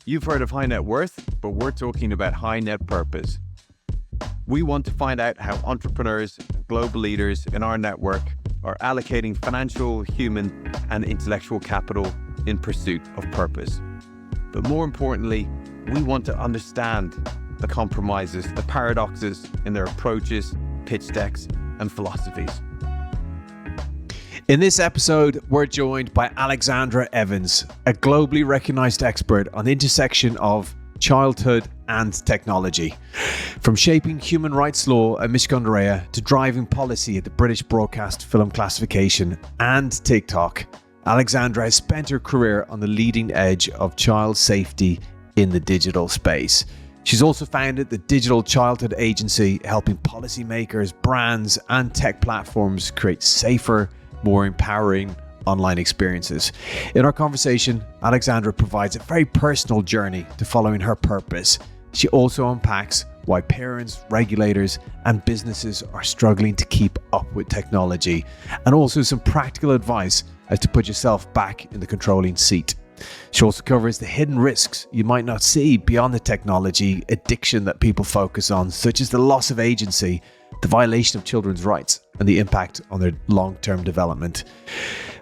You've heard of high net worth, but we're talking about high net purpose. We want to find out how entrepreneurs, global leaders in our network are allocating financial, human, and intellectual capital in pursuit of purpose. But more importantly, we want to understand the compromises, the paradoxes in their approaches, pitch decks, and philosophies. In this episode, we're joined by Alexandra Evans, a globally recognized expert on the intersection of childhood and technology. From shaping human rights law at Generative to driving policy at the British Broadcast Film Classification and TikTok, Alexandra has spent her career on the leading edge of child safety in the digital space. She's also founded the Digital Childhood Agency, helping policymakers, brands, and tech platforms create safer, more empowering online experiences. In our conversation, Alexandra provides a very personal journey to following her purpose. She also unpacks why parents, regulators, and businesses are struggling to keep up with technology, and also some practical advice as to put yourself back in the controlling seat. She also covers the hidden risks you might not see beyond the technology addiction that people focus on, such as the loss of agency, the violation of children's rights, and the impact on their long-term development.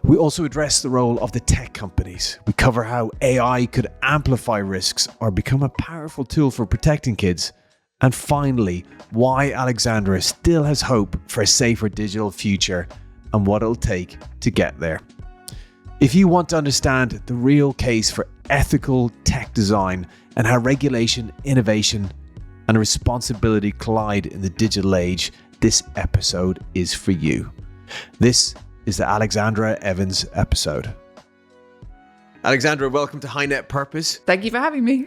We also address the role of the tech companies. We cover how AI could amplify risks or become a powerful tool for protecting kids. And finally, why Alexandra still has hope for a safer digital future and what it'll take to get there. If you want to understand the real case for ethical tech design and how regulation, innovation, and responsibility collide in the digital age, this episode is for you. This is the Alexandra Evans episode. Alexandra, welcome to High Net Purpose. Thank you for having me.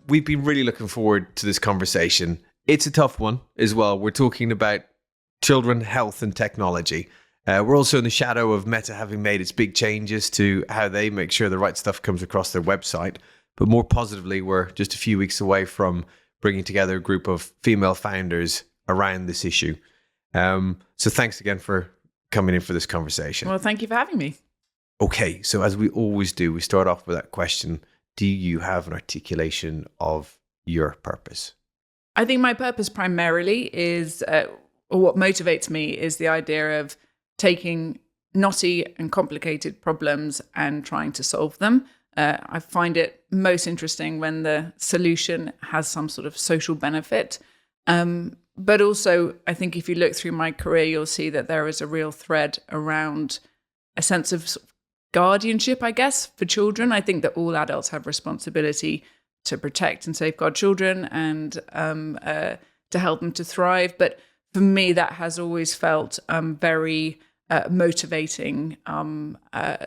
We've been really looking forward to this conversation. It's a tough one as well. We're talking about children, health, and technology. We're also in the shadow of Meta having made its big changes to how they make sure the right stuff comes across their website. But more positively, we're just a few weeks away from bringing together a group of female founders around this issue. So thanks again for coming in for this conversation. Well, thank you for having me. Okay, so as we always do, we start off with that question. Do you have an articulation of your purpose? I think my purpose primarily is, or what motivates me is the idea of taking knotty and complicated problems and trying to solve them. I find it most interesting when the solution has some sort of social benefit. But also, I think if you look through my career, you'll see that there is a real thread around a sense of guardianship, I guess, for children. I think that all adults have responsibility to protect and safeguard children and to help them to thrive. But for me, that has always felt very motivating.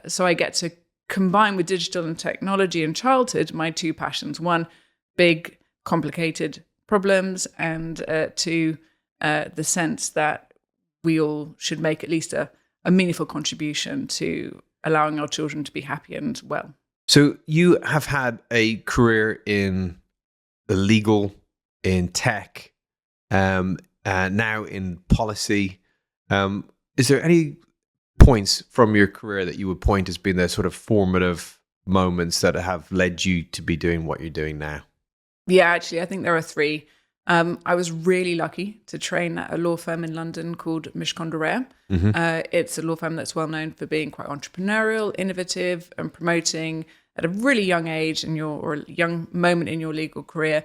So I get to combine with digital and technology and childhood my two passions. One, big, complicated problems, and two, the sense that we all should make at least a meaningful contribution to allowing our children to be happy and well. So you have had a career in the legal, in tech, now in policy. Is there any points from your career that you would point as being the sort of formative moments that have led you to be doing what you're doing now? Yeah, actually, I think there are three. I was really lucky to train at a law firm in London called Generative. It's a law firm that's well known for being quite entrepreneurial, innovative, and promoting at a really young age or a young moment in your legal career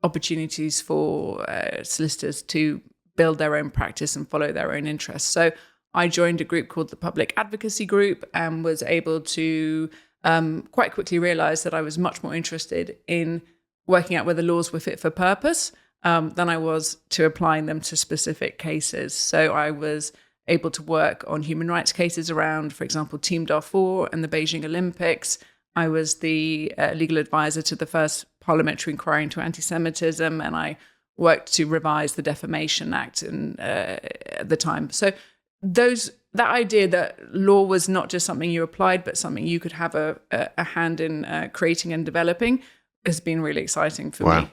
opportunities for solicitors to build their own practice and follow their own interests. So I joined a group called the Public Advocacy Group and was able to quite quickly realize that I was much more interested in working out whether laws were fit for purpose than I was to applying them to specific cases. So I was able to work on human rights cases around, for example, Team Darfur and the Beijing Olympics. I was the legal advisor to the first parliamentary inquiry into anti-Semitism, and I worked to revise the Defamation Act at the time. So that idea that law was not just something you applied, but something you could have a hand in creating and developing has been really exciting for me.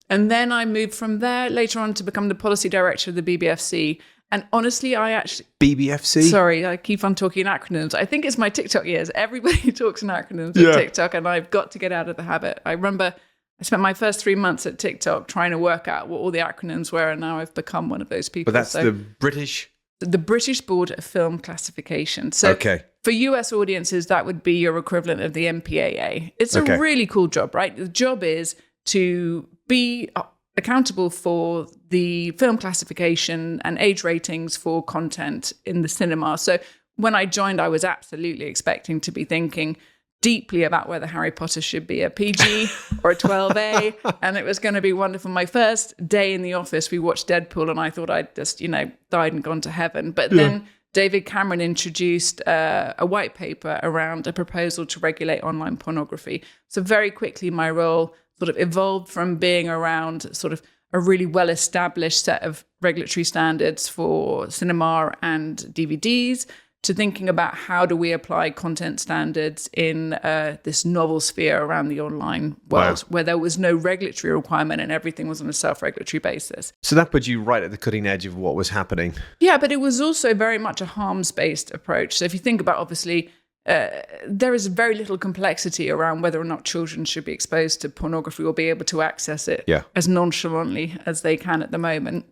And then I moved from there later on to become the policy director of the BBFC. And honestly, I actually... BBFC? Sorry, I keep on talking in acronyms. I think it's my TikTok years. Everybody talks in acronyms at TikTok, and I've got to get out of the habit. I remember I spent my first 3 months at TikTok trying to work out what all the acronyms were, and now I've become one of those people. But that's the British... The British Board of Film Classification. So for US audiences, that would be your equivalent of the MPAA. It's a really cool job, right? The job is to be accountable for the film classification and age ratings for content in the cinema. So when I joined, I was absolutely expecting to be thinking deeply about whether Harry Potter should be a PG or a 12A, and it was going to be wonderful. My first day in the office, we watched Deadpool, and I thought I'd just, died and gone to heaven. But then David Cameron introduced a white paper around a proposal to regulate online pornography. So very quickly, my role sort of evolved from being around sort of a really well-established set of regulatory standards for cinema and DVDs to thinking about how do we apply content standards in this novel sphere around the online world, where there was no regulatory requirement and everything was on a self-regulatory basis. So that put you right at the cutting edge of what was happening. Yeah, but it was also very much a harms-based approach. So if you think about, obviously, there is very little complexity around whether or not children should be exposed to pornography or be able to access it as nonchalantly as they can at the moment,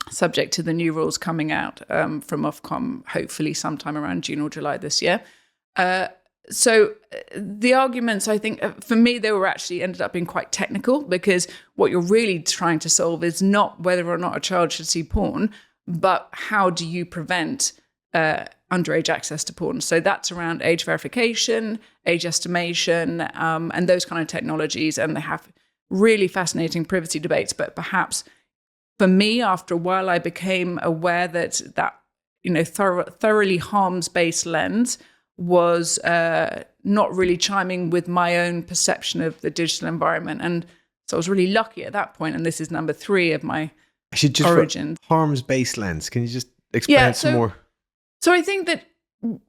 subject to the new rules coming out from Ofcom, hopefully sometime around June or July this year. So the arguments, I think, for me, they were actually ended up being quite technical, because what you're really trying to solve is not whether or not a child should see porn, but how do you prevent underage access to porn. So that's around age verification, age estimation, and those kind of technologies. And they have really fascinating privacy debates. But perhaps for me, after a while, I became aware that thoroughly harms-based lens was not really chiming with my own perception of the digital environment. And so I was really lucky at that point. And this is number 3 of my origins. Harms-based lens. Can you just explain some more? So I think that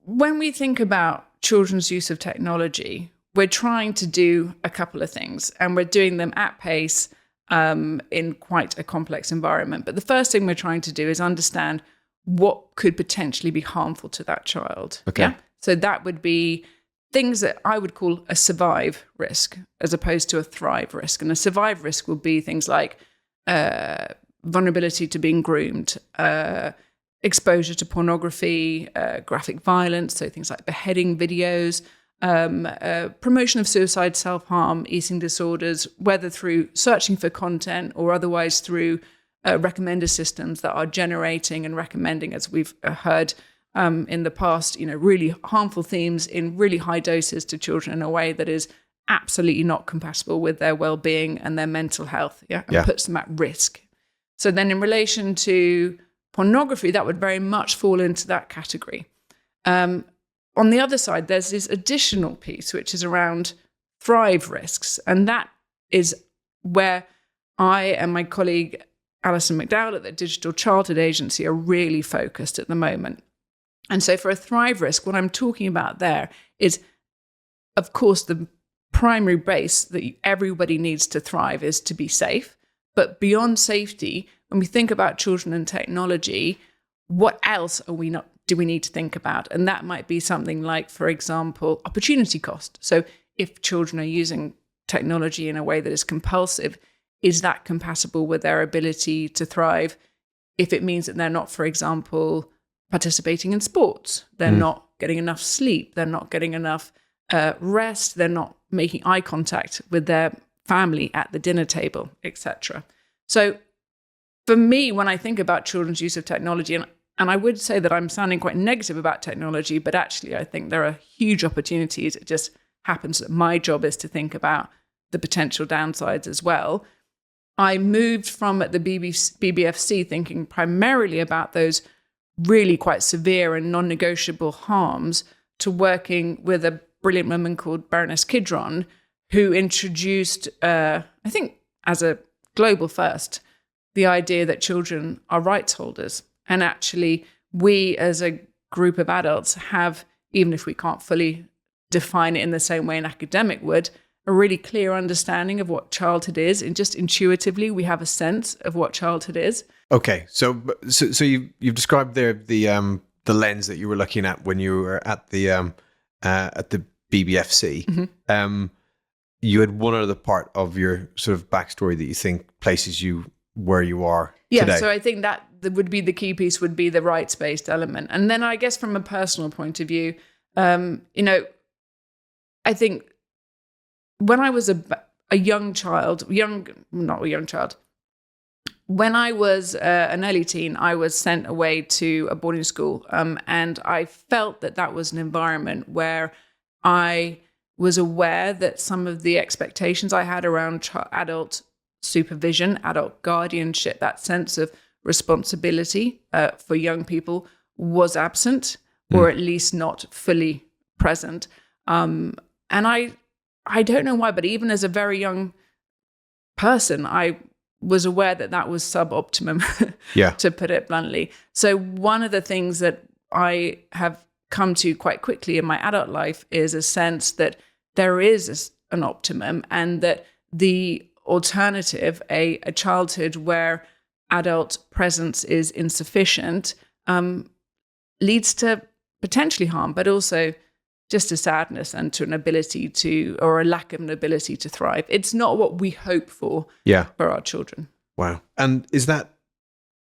when we think about children's use of technology, we're trying to do a couple of things, and we're doing them at pace in quite a complex environment. But the first thing we're trying to do is understand what could potentially be harmful to that child. Okay. Yeah? So that would be things that I would call a survive risk as opposed to a thrive risk. And a survive risk will be things like vulnerability to being groomed, exposure to pornography, graphic violence, so things like beheading videos, promotion of suicide, self-harm, eating disorders, whether through searching for content or otherwise through recommender systems that are generating and recommending, as we've heard in the past, really harmful themes in really high doses to children in a way that is absolutely not compatible with their well-being and their mental health, and puts them at risk. So then in relation to pornography, that would very much fall into that category. On the other side, there's this additional piece, which is around thrive risks. And that is where I and my colleague, Alison McDowell at the Digital Childhood Agency, are really focused at the moment. And so for a thrive risk, what I'm talking about there is, of course, the primary base that everybody needs to thrive is to be safe. But beyond safety, when we think about children and technology, what else do we need to think about? And that might be something like, for example, opportunity cost. So if children are using technology in a way that is compulsive, is that compatible with their ability to thrive? If it means that they're not, for example, participating in sports, they're not getting enough sleep, they're not getting enough rest, they're not making eye contact with their family at the dinner table, etc. So for me, when I think about children's use of technology, and I would say that I'm sounding quite negative about technology, but actually I think there are huge opportunities. It just happens that my job is to think about the potential downsides as well. I moved from at the BBFC thinking primarily about those really quite severe and non-negotiable harms to working with a brilliant woman called Baroness Kidron, who introduced, I think as a global first, the idea that children are rights holders. And actually, we as a group of adults have, even if we can't fully define it in the same way an academic would, a really clear understanding of what childhood is, and just intuitively we have a sense of what childhood is. Okay, so you've described there the lens that you were looking at when you were at the BBFC. Mm-hmm. You had one other part of your sort of backstory that you think places you where you are Yeah, today. so I think that would be the key piece, would be the rights-based element. And then I guess from a personal point of view, I think when I was a young child, when I was an early teen, I was sent away to a boarding school. And I felt that was an environment where I was aware that some of the expectations I had around adult supervision, adult guardianship, that sense of responsibility for young people was absent, or at least not fully present. And I don't know why, but even as a very young person, I was aware that was suboptimum, to put it bluntly. So one of the things that I have come to quite quickly in my adult life is a sense that there is an optimum, and that the alternative, a childhood where adult presence is insufficient, leads to potentially harm, but also just a sadness and to an ability to, or a lack of an ability to thrive. It's not what we hope for our children. Wow. And is that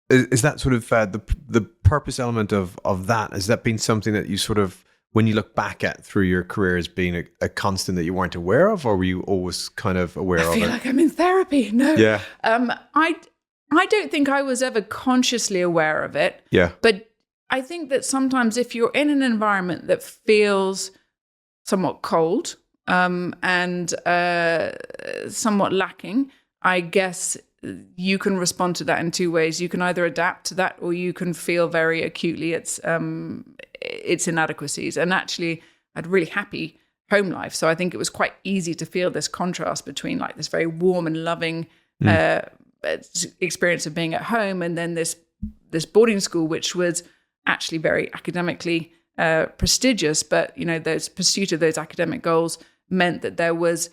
sort of the purpose element of that? Has that been something that you sort of, when you look back at through your career, as being a constant that you weren't aware of, or were you always kind of aware of it? I feel like I'm in therapy. No. Yeah. I don't think I was ever consciously aware of it. Yeah. But I think that sometimes if you're in an environment that feels somewhat cold and somewhat lacking, I guess you can respond to that in two ways. You can either adapt to that, or you can feel very acutely its inadequacies. And actually, I had a really happy home life. So I think it was quite easy to feel this contrast between like this very warm and loving experience of being at home, and then this boarding school, which was actually very academically prestigious, but those pursuit of those academic goals meant that there was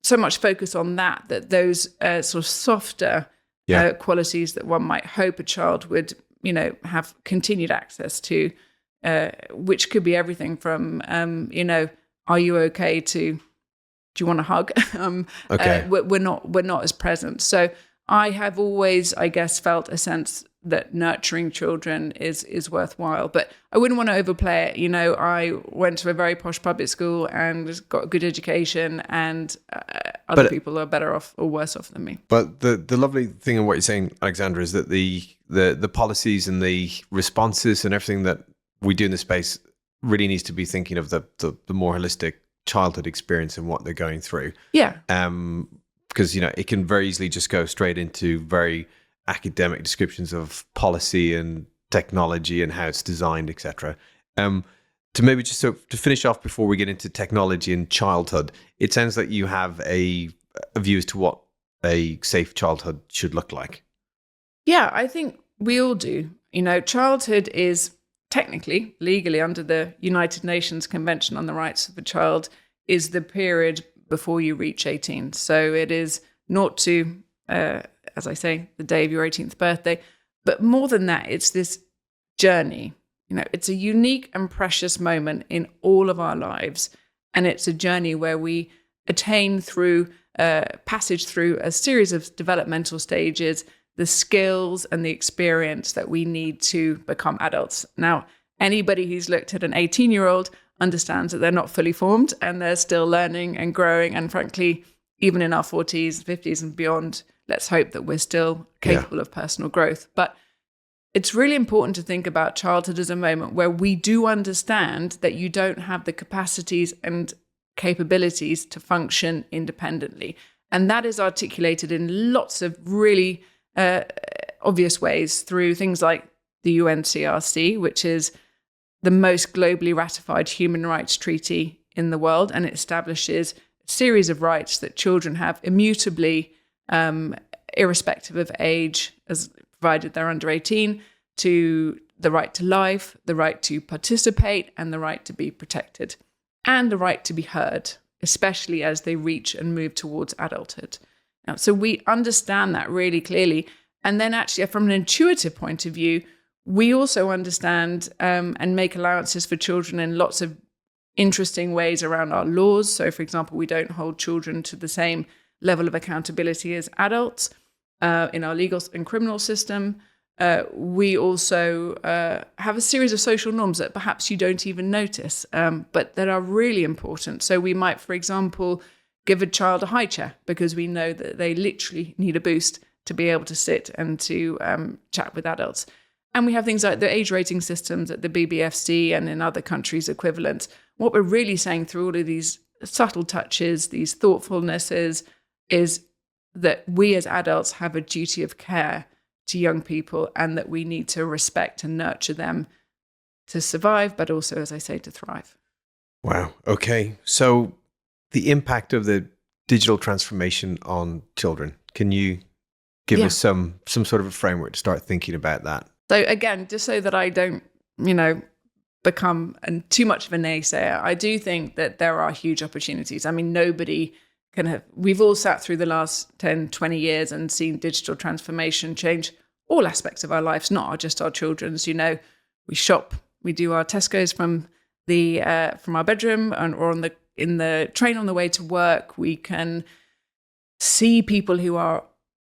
so much focus on that those sort of softer qualities that one might hope a child would have continued access to, which could be everything from are you okay to do you want a hug? Okay. We're not as present. So I have always, I guess, felt a sense that nurturing children is worthwhile, but I wouldn't want to overplay it. I went to a very posh public school and got a good education, and other people are better off or worse off than me. But the lovely thing in what you're saying, Alexandra, is that the policies and the responses and everything that we do in this space really needs to be thinking of the more holistic childhood experience and what they're going through. Yeah. Because it can very easily just go straight into very academic descriptions of policy and technology and how it's designed, etc. To maybe just to finish off before we get into technology and childhood, it sounds like you have a view as to what a safe childhood should look like. Yeah, I think we all do. Childhood is technically, legally, under the United Nations Convention on the Rights of the Child, is the period before you reach 18. So it is not to, as I say, the day of your 18th birthday. But more than that, it's this journey. It's a unique and precious moment in all of our lives. And it's a journey where we attain through passage through a series of developmental stages, the skills and the experience that we need to become adults. Now, anybody who's looked at an 18-year-old understands that they're not fully formed and they're still learning and growing. And frankly, even in our 40s, 50s and beyond, let's hope that we're still capable of personal growth. But it's really important to think about childhood as a moment where we do understand that you don't have the capacities and capabilities to function independently. And that is articulated in lots of really obvious ways through things like the UNCRC, which is the most globally ratified human rights treaty in the world, and it establishes a series of rights that children have immutably, irrespective of age, as provided they're under 18, to the right to life, the right to participate, and the right to be protected, and the right to be heard. especially as they reach and move towards adulthood. Now, so we understand that really clearly. And then actually from an intuitive point of view, we also understand and make allowances for children in lots of interesting ways around our laws. So, for example, we don't hold children to the same level of accountability as adults in our legal and criminal system. We also have a series of social norms that perhaps you don't even notice, but that are really important. So we might, for example, give a child a high chair because we know that they literally need a boost to be able to sit and to chat with adults. And we have things like the age rating systems at the BBFC and in other countries equivalent. What we're really saying through all of these subtle touches, these thoughtfulnesses, is that we as adults have a duty of care to young people and that we need to respect and nurture them to survive, but also, as I say, to thrive. Wow. Okay. So the impact of the digital transformation on children, can you give us some sort of a framework to start thinking about that? So again, just so that I don't, become too much of a naysayer, I do think that there are huge opportunities. I mean, we've all sat through the last 10, 20 years and seen digital transformation change all aspects of our lives, not just our children's. We shop, we do our Tesco's from our bedroom or in the train on the way to work. We can see people who are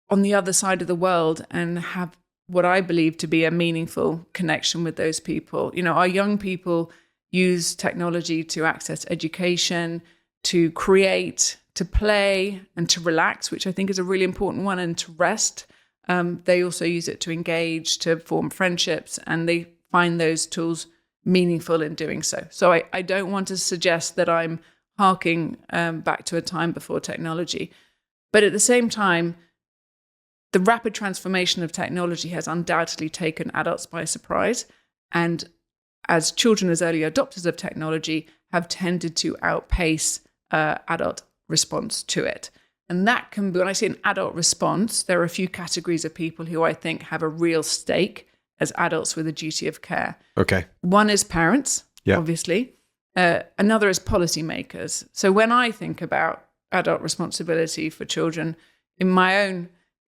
on the other side of the world and have what I believe to be a meaningful connection with those people. Our young people use technology to access education, to create, to play, and to relax, which I think is a really important one, and to rest. They also use it to engage, to form friendships, and they find those tools meaningful in doing so. So I don't want to suggest that I'm harking back to a time before technology. But at the same time, the rapid transformation of technology has undoubtedly taken adults by surprise. And as children, as early adopters of technology, have tended to outpace adult response to it. And that can be, when I say an adult response, there are a few categories of people who I think have a real stake as adults with a duty of care. Okay. One is parents, obviously. Another is policymakers. So when I think about adult responsibility for children in my own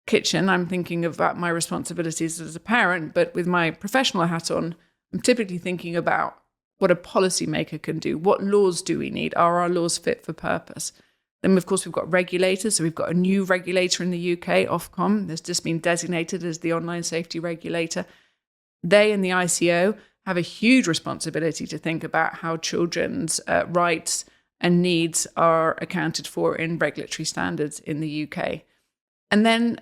kitchen, I'm thinking about my responsibilities as a parent, but with my professional hat on, I'm typically thinking about what a policymaker can do. What laws do we need? Are our laws fit for purpose? Then, of course, we've got regulators. So we've got a new regulator in the UK, Ofcom. That's just been designated as the online safety regulator. They and the ICO have a huge responsibility to think about how children's rights and needs are accounted for in regulatory standards in the UK. And then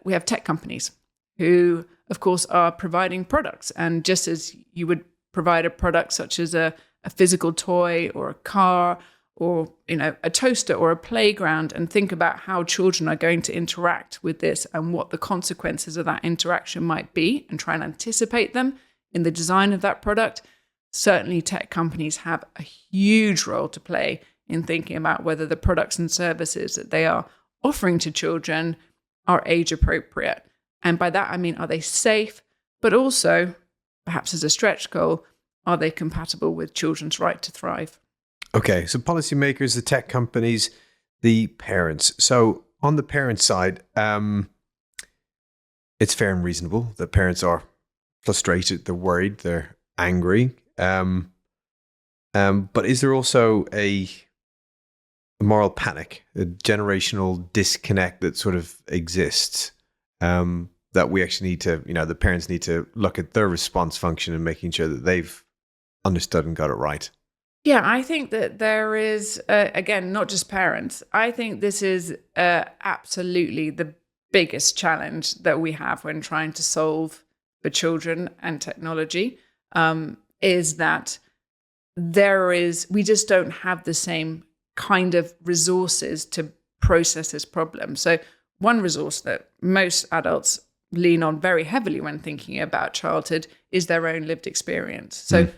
we have tech companies who, of course, are providing products. And just as you would provide a product such as a physical toy or a car or a toaster or a playground, and think about how children are going to interact with this and what the consequences of that interaction might be, and try and anticipate them in the design of that product, certainly tech companies have a huge role to play in thinking about whether the products and services that they are offering to children are age appropriate. And by that, I mean, are they safe, but also, perhaps as a stretch goal, are they compatible with children's right to thrive? Okay, so policymakers, the tech companies, the parents. So on the parent side, it's fair and reasonable that parents are frustrated, they're worried, they're angry. But is there also a moral panic, a generational disconnect that sort of exists, that we actually need to, the parents need to look at their response function and making sure that they've understood and got it right? Yeah, I think that there is, again, not just parents. I think this is absolutely the biggest challenge that we have when trying to solve for children and technology, is that we just don't have the same kind of resources to process this problem. So one resource that most adults lean on very heavily when thinking about childhood is their own lived experience. So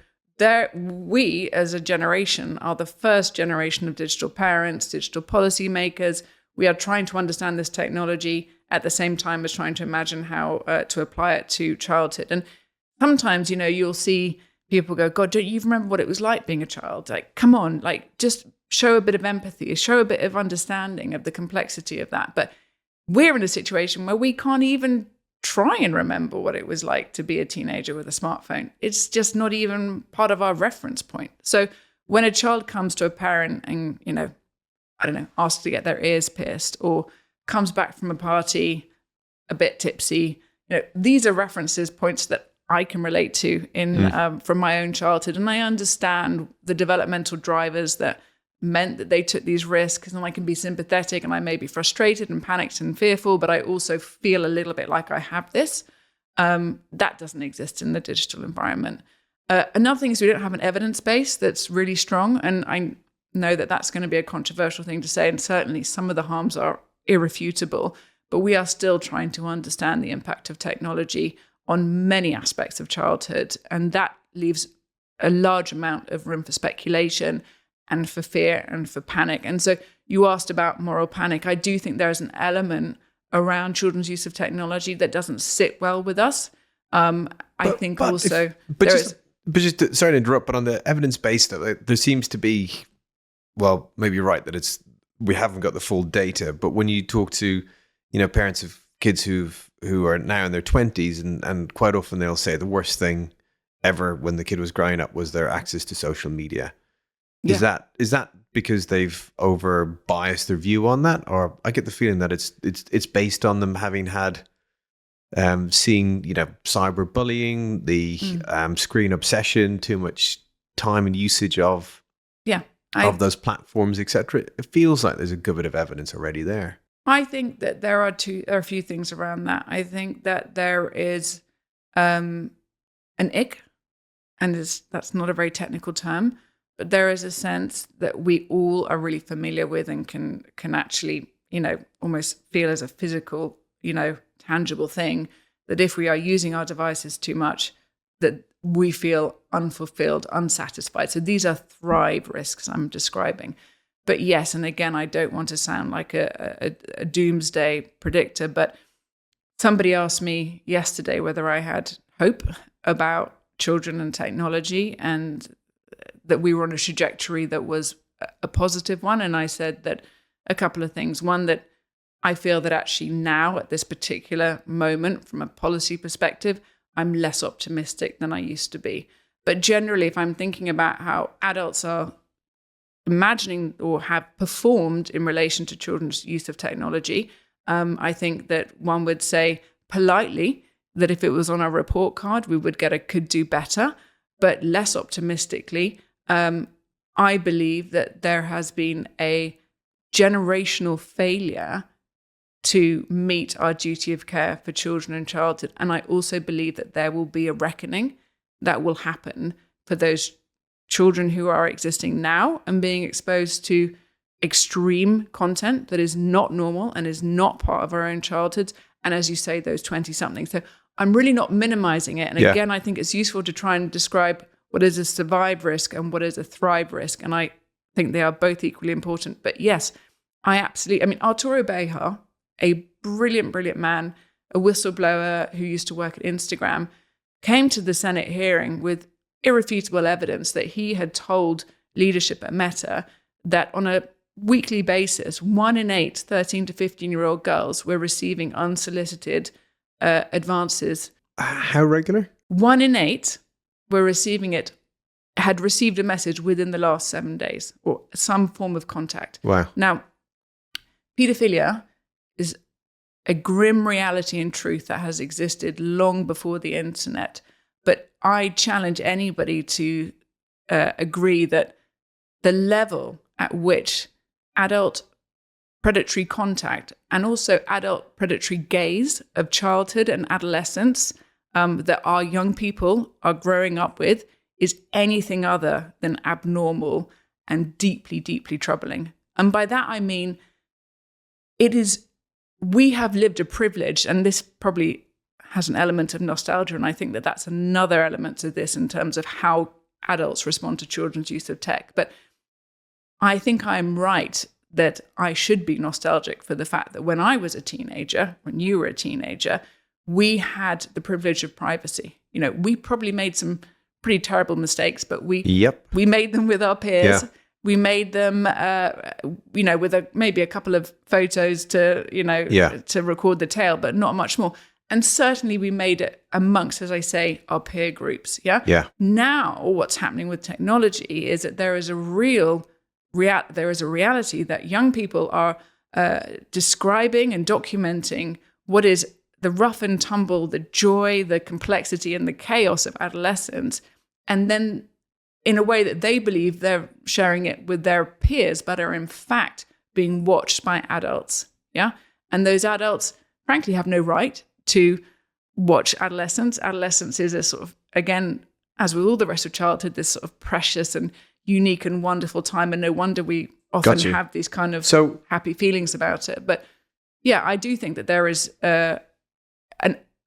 we as a generation are the first generation of digital parents, digital policymakers. We are trying to understand this technology at the same time as trying to imagine how to apply it to childhood. And sometimes, you'll see people go, God, don't you remember what it was like being a child? Like, come on, like just show a bit of empathy, show a bit of understanding of the complexity of that. But we're in a situation where we can't even try and remember what it was like to be a teenager with a smartphone. It's just not even part of our reference point. So when a child comes to a parent and, I don't know, asks to get their ears pierced or comes back from a party a bit tipsy, these are references points that I can relate to from my own childhood. And I understand the developmental drivers that meant that they took these risks, and I can be sympathetic and I may be frustrated and panicked and fearful, but I also feel a little bit like I have this. That doesn't exist in the digital environment. Another thing is we don't have an evidence base that's really strong, and I know that that's going to be a controversial thing to say, and certainly some of the harms are irrefutable, but we are still trying to understand the impact of technology on many aspects of childhood, and that leaves a large amount of room for speculation and for fear and for panic. And so you asked about moral panic. I do think there is an element around children's use of technology that doesn't sit well with us. Sorry to interrupt, but on the evidence base, there seems to be, well, maybe you're right that we haven't got the full data, but when you talk to, parents of kids who are now in their 20s, and quite often they'll say the worst thing ever when the kid was growing up was their access to social media. Yeah. Is that because they've over biased their view on that, or I get the feeling that it's based on them having had seeing cyberbullying, the screen obsession, too much time and usage of those platforms, etc. It feels like there's a good bit of evidence already there. I think that there are a few things around that. I think that there is an ick, and that's not a very technical term, but there is a sense that we all are really familiar with and can actually, almost feel as a physical, tangible thing, that if we are using our devices too much, that we feel unfulfilled, unsatisfied. So these are thrive risks I'm describing. But yes, and again, I don't want to sound like a doomsday predictor, but somebody asked me yesterday whether I had hope about children and technology and that we were on a trajectory that was a positive one. And I said that a couple of things. One, that I feel that actually now at this particular moment, from a policy perspective, I'm less optimistic than I used to be. But generally, if I'm thinking about how adults are imagining or have performed in relation to children's use of technology, I think that one would say politely that if it was on our report card, we would get a could do better. But less optimistically, I believe that there has been a generational failure to meet our duty of care for children and childhood. And I also believe that there will be a reckoning that will happen for those children who are existing now and being exposed to extreme content that is not normal and is not part of our own childhoods. And as you say, those 20-somethings. So I'm really not minimizing it. And again, I think it's useful to try and describe what is a survive risk and what is a thrive risk. And I think they are both equally important. But yes, Arturo Bejar, a brilliant, brilliant man, a whistleblower who used to work at Instagram, came to the Senate hearing with irrefutable evidence that he had told leadership at Meta that on a weekly basis, 1 in 8 13 to 15-year-old girls were receiving unsolicited advances. How regular? 1 in 8 were had received a message within the last 7 days or some form of contact. Wow. Now, pedophilia is a grim reality and truth that has existed long before the internet. But I challenge anybody to agree that the level at which adult predatory contact and also adult predatory gaze of childhood and adolescence that our young people are growing up with is anything other than abnormal and deeply, deeply troubling. And by that, I mean, we have lived a privilege, and this probably has an element of nostalgia, and I think that that's another element to this in terms of how adults respond to children's use of tech. But I think I'm right that I should be nostalgic for the fact that when I was a teenager, when you were a teenager, we had the privilege of privacy. We probably made some pretty terrible mistakes, but we Yep. made them with our peers. Yeah. We made them, with maybe a couple of photos to, to record the tale, but not much more. And certainly we made it amongst, as I say, our peer groups. Yeah. Yeah. Now what's happening with technology is that there is a reality that young people are describing and documenting what is the rough and tumble, the joy, the complexity, and the chaos of adolescence, and then in a way that they believe they're sharing it with their peers, but are in fact being watched by adults. Yeah. And those adults, frankly, have no right to watch adolescence. Adolescence is a sort of, again, as with all the rest of childhood, this sort of precious and unique and wonderful time. And no wonder we often have these kind of happy feelings about it. But yeah, I do think that there is,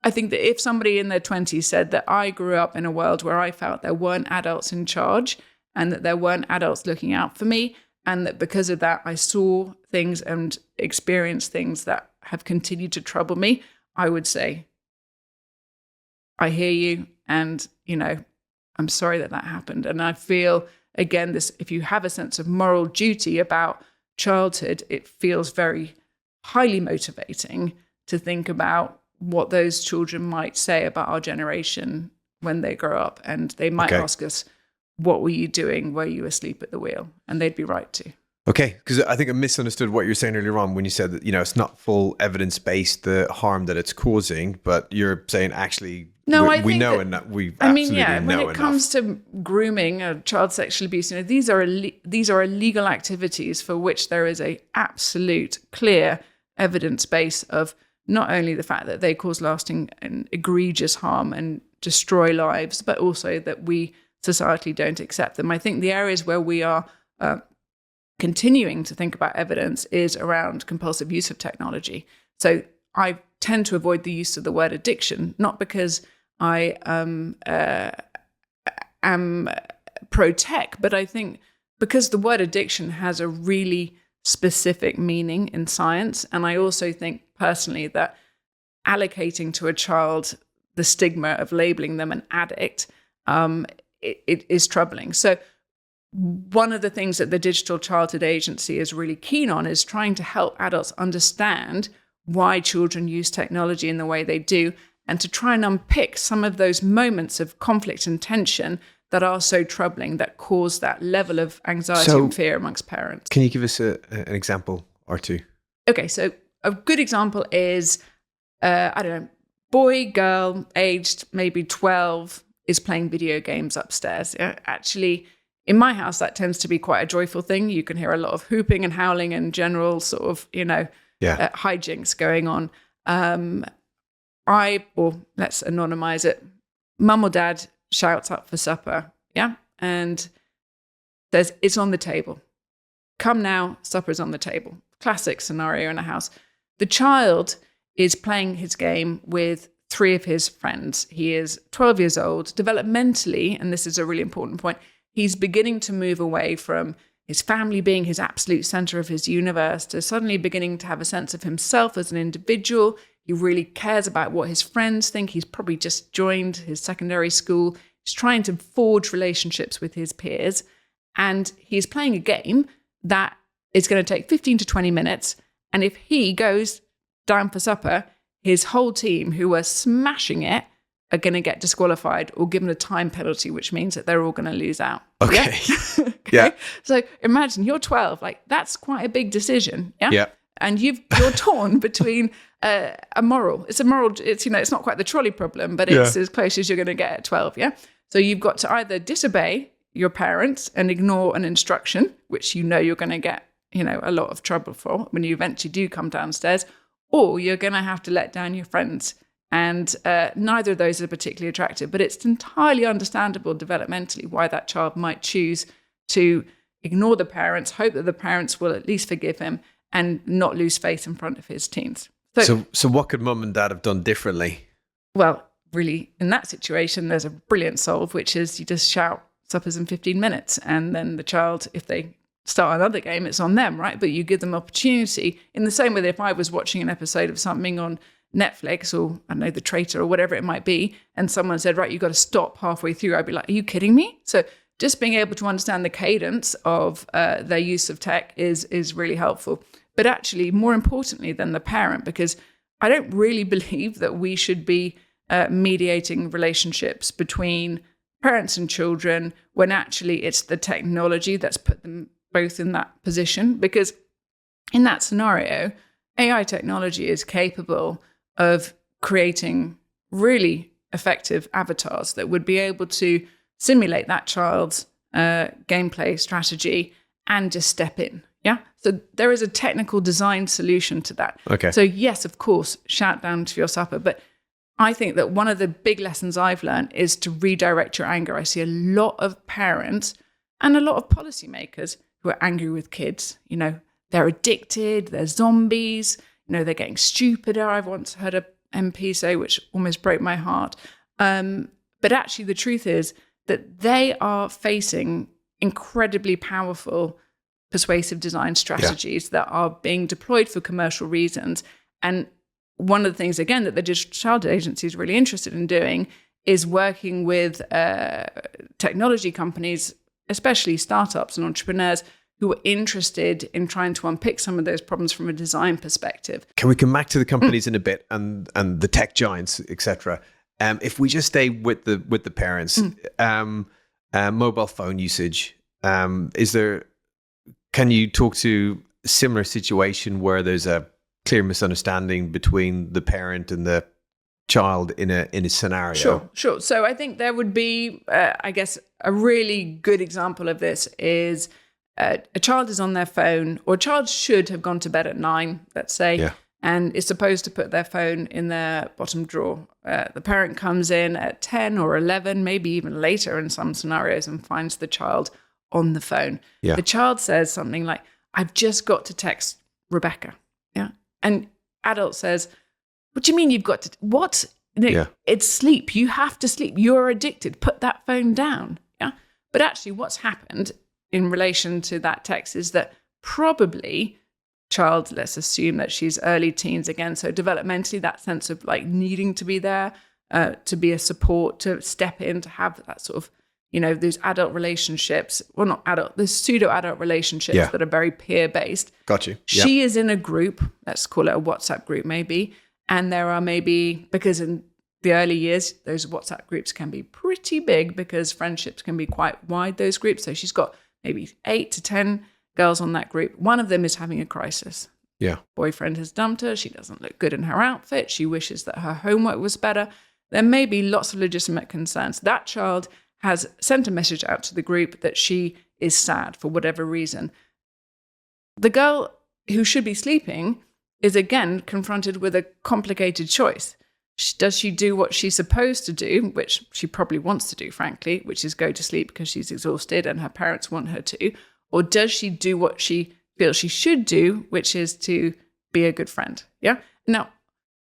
I think that if somebody in their 20s said that I grew up in a world where I felt there weren't adults in charge and that there weren't adults looking out for me, and that because of that I saw things and experienced things that have continued to trouble me, I would say, I hear you, and, I'm sorry that happened. And I feel, again, this, if you have a sense of moral duty about childhood, it feels very highly motivating to think about what those children might say about our generation when they grow up. And they might ask us, what were you doing? Were you asleep at the wheel? And they'd be right to. Okay, because I think I misunderstood what you were saying earlier on when you said that, it's not full evidence-based, the harm that it's causing, but you're saying actually we know enough. We absolutely know enough. When it comes to grooming or child sexual abuse, these are illegal activities for which there is a absolute clear evidence base of not only the fact that they cause lasting and egregious harm and destroy lives, but also that we societally don't accept them. I think the areas where we are continuing to think about evidence is around compulsive use of technology. So I tend to avoid the use of the word addiction, not because I am pro-tech, but I think because the word addiction has a really specific meaning in science. And I also think personally that allocating to a child the stigma of labeling them an addict, it is troubling. So one of the things that the Digital Childhood Agency is really keen on is trying to help adults understand why children use technology in the way they do, and to try and unpick some of those moments of conflict and tension that are so troubling, that cause that level of anxiety and fear amongst parents. Can you give us an example or two? Okay, so a good example is, boy, girl, aged maybe 12, is playing video games upstairs. Actually, in my house, that tends to be quite a joyful thing. You can hear a lot of hooping and howling and general sort of, hijinks going on. Let's anonymize it. Mum or dad shouts up for supper, and says, it's on the table. Come now, supper's on the table. Classic scenario in a house. The child is playing his game with 3 of his friends. He is 12 years old. Developmentally, and this is a really important point, he's beginning to move away from his family being his absolute center of his universe to suddenly beginning to have a sense of himself as an individual. He really cares about what his friends think. He's probably just joined his secondary school. He's trying to forge relationships with his peers. And he's playing a game that is going to take 15 to 20 minutes. And if he goes down for supper, his whole team, who are smashing it, are going to get disqualified or given a time penalty, which means that they're all going to lose out. Okay. Okay? Yeah. So imagine you're 12, that's quite a big decision. Yeah. Yeah. And you're torn between a moral. It's it's not quite the trolley problem, but it's as close as you're going to get at 12. Yeah. So you've got to either disobey your parents and ignore an instruction, which you're going to get, a lot of trouble for when you eventually do come downstairs, or you're going to have to let down your friends. And neither of those are particularly attractive, but it's entirely understandable developmentally why that child might choose to ignore the parents, hope that the parents will at least forgive him, and not lose face in front of his teens. So what could mum and dad have done differently? Well, really, in that situation, there's a brilliant solve, which is you just shout, supper's in 15 minutes. And then the child, if they start another game, it's on them, right? But you give them opportunity in the same way that if I was watching an episode of something on Netflix or I don't know, The Traitor or whatever it might be, and someone said, right, you've got to stop halfway through, I'd be like, are you kidding me? So just being able to understand the cadence of their use of tech is really helpful. But actually, more importantly than the parent, because I don't really believe that we should be mediating relationships between parents and children when actually it's the technology that's put them both in that position. Because in that scenario, AI technology is capable of creating really effective avatars that would be able to simulate that child's gameplay strategy and just step in. Yeah. So there is a technical design solution to that. Okay. So yes, of course, shout down to your supper. But I think that one of the big lessons I've learned is to redirect your anger. I see a lot of parents and a lot of policymakers who are angry with kids. You know, they're addicted, they're zombies, you know, they're getting stupider. I've once heard an MP say, which almost broke my heart. But actually, the truth is that they are facing incredibly powerful persuasive design strategies that are being deployed for commercial reasons. And one of the things, again, that the Digital Child Agency is really interested in doing is working with technology companies, especially startups and entrepreneurs, who are interested in trying to unpick some of those problems from a design perspective. Can we come back to the companies in a bit and the tech giants, etc.? If we just stay with the parents, mobile phone usage, can you talk to a similar situation where there's a clear misunderstanding between the parent and the child in a scenario? Sure. So I think there would be, I guess, a really good example of this is a child is on their phone, or a child should have gone to bed at 9, let's say, and is supposed to put their phone in their bottom drawer. The parent comes in at 10 or 11, maybe even later in some scenarios, and finds the child on the phone. Yeah. The child says something like, I've just got to text Rebecca. Yeah. And adult says, what do you mean you've got to? What? It's sleep. You have to sleep. You're addicted. Put that phone down. Yeah. But actually what's happened in relation to that text is that probably child, let's assume that she's early teens again. So developmentally, that sense of like needing to be there, to be a support, to step in, to have that sort of, you know, those adult relationships, well, not adult, there's pseudo-adult relationships that are very peer-based. Got you. She is in a group, let's call it a WhatsApp group maybe, and there are maybe, because in the early years, those WhatsApp groups can be pretty big because friendships can be quite wide, those groups. So she's got maybe 8 to 10 girls on that group. One of them is having a crisis. Yeah. Boyfriend has dumped her. She doesn't look good in her outfit. She wishes that her homework was better. There may be lots of legitimate concerns. That child has sent a message out to the group that she is sad for whatever reason. The girl who should be sleeping is again confronted with a complicated choice. Does she do what she's supposed to do, which she probably wants to do, frankly, which is go to sleep because she's exhausted and her parents want her to? Or does she do what she feels she should do, which is to be a good friend? Yeah. Now,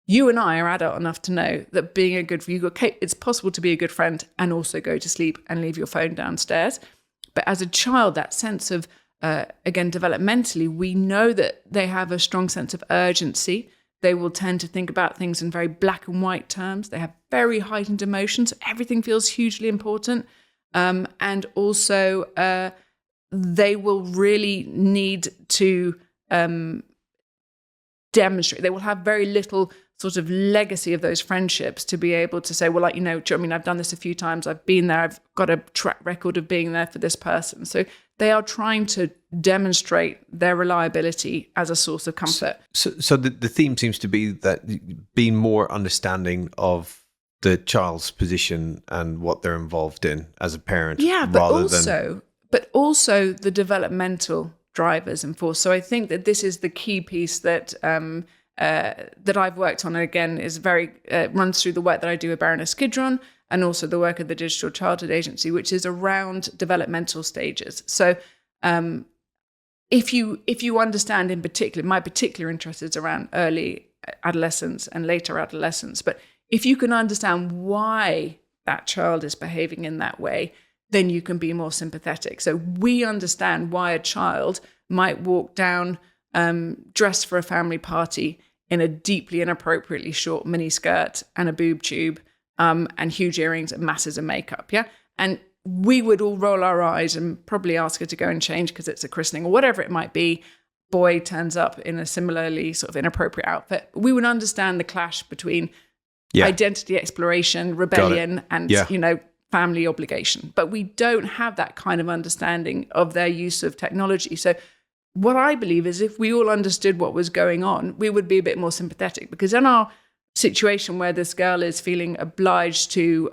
you and I are adult enough to know that being a good friend, it's possible to be a good friend and also go to sleep and leave your phone downstairs. But as a child, that sense of, again, developmentally, we know that they have a strong sense of urgency. They will tend to think about things in very black and white terms. They have very heightened emotions. Everything feels hugely important. And also, they will really need to demonstrate. They will have very little sort of legacy of those friendships to be able to say, well, like, you know, I mean, I've done this a few times. I've been there. I've got a track record of being there for this person. So they are trying to demonstrate their reliability as a source of comfort. So the theme seems to be that being more understanding of the child's position and what they're involved in as a parent. Yeah, but also the developmental drivers and force. So I think that this is the key piece that that I've worked on, and again is very runs through the work that I do with Baroness Kidron and also the work of the Digital Childhood Agency, which is around developmental stages. So if you understand in particular, my particular interest is around early adolescence and later adolescence, but if you can understand why that child is behaving in that way, then you can be more sympathetic. So we understand why a child might walk down dressed for a family party in a deeply inappropriately short mini skirt and a boob tube, and huge earrings and masses of makeup. Yeah. And we would all roll our eyes and probably ask her to go and change because it's a christening or whatever it might be. Boy turns up in a similarly sort of inappropriate outfit. We would understand the clash between identity exploration, rebellion, and, family obligation. But we don't have that kind of understanding of their use of technology. So what I believe is if we all understood what was going on, we would be a bit more sympathetic, because in our situation where this girl is feeling obliged to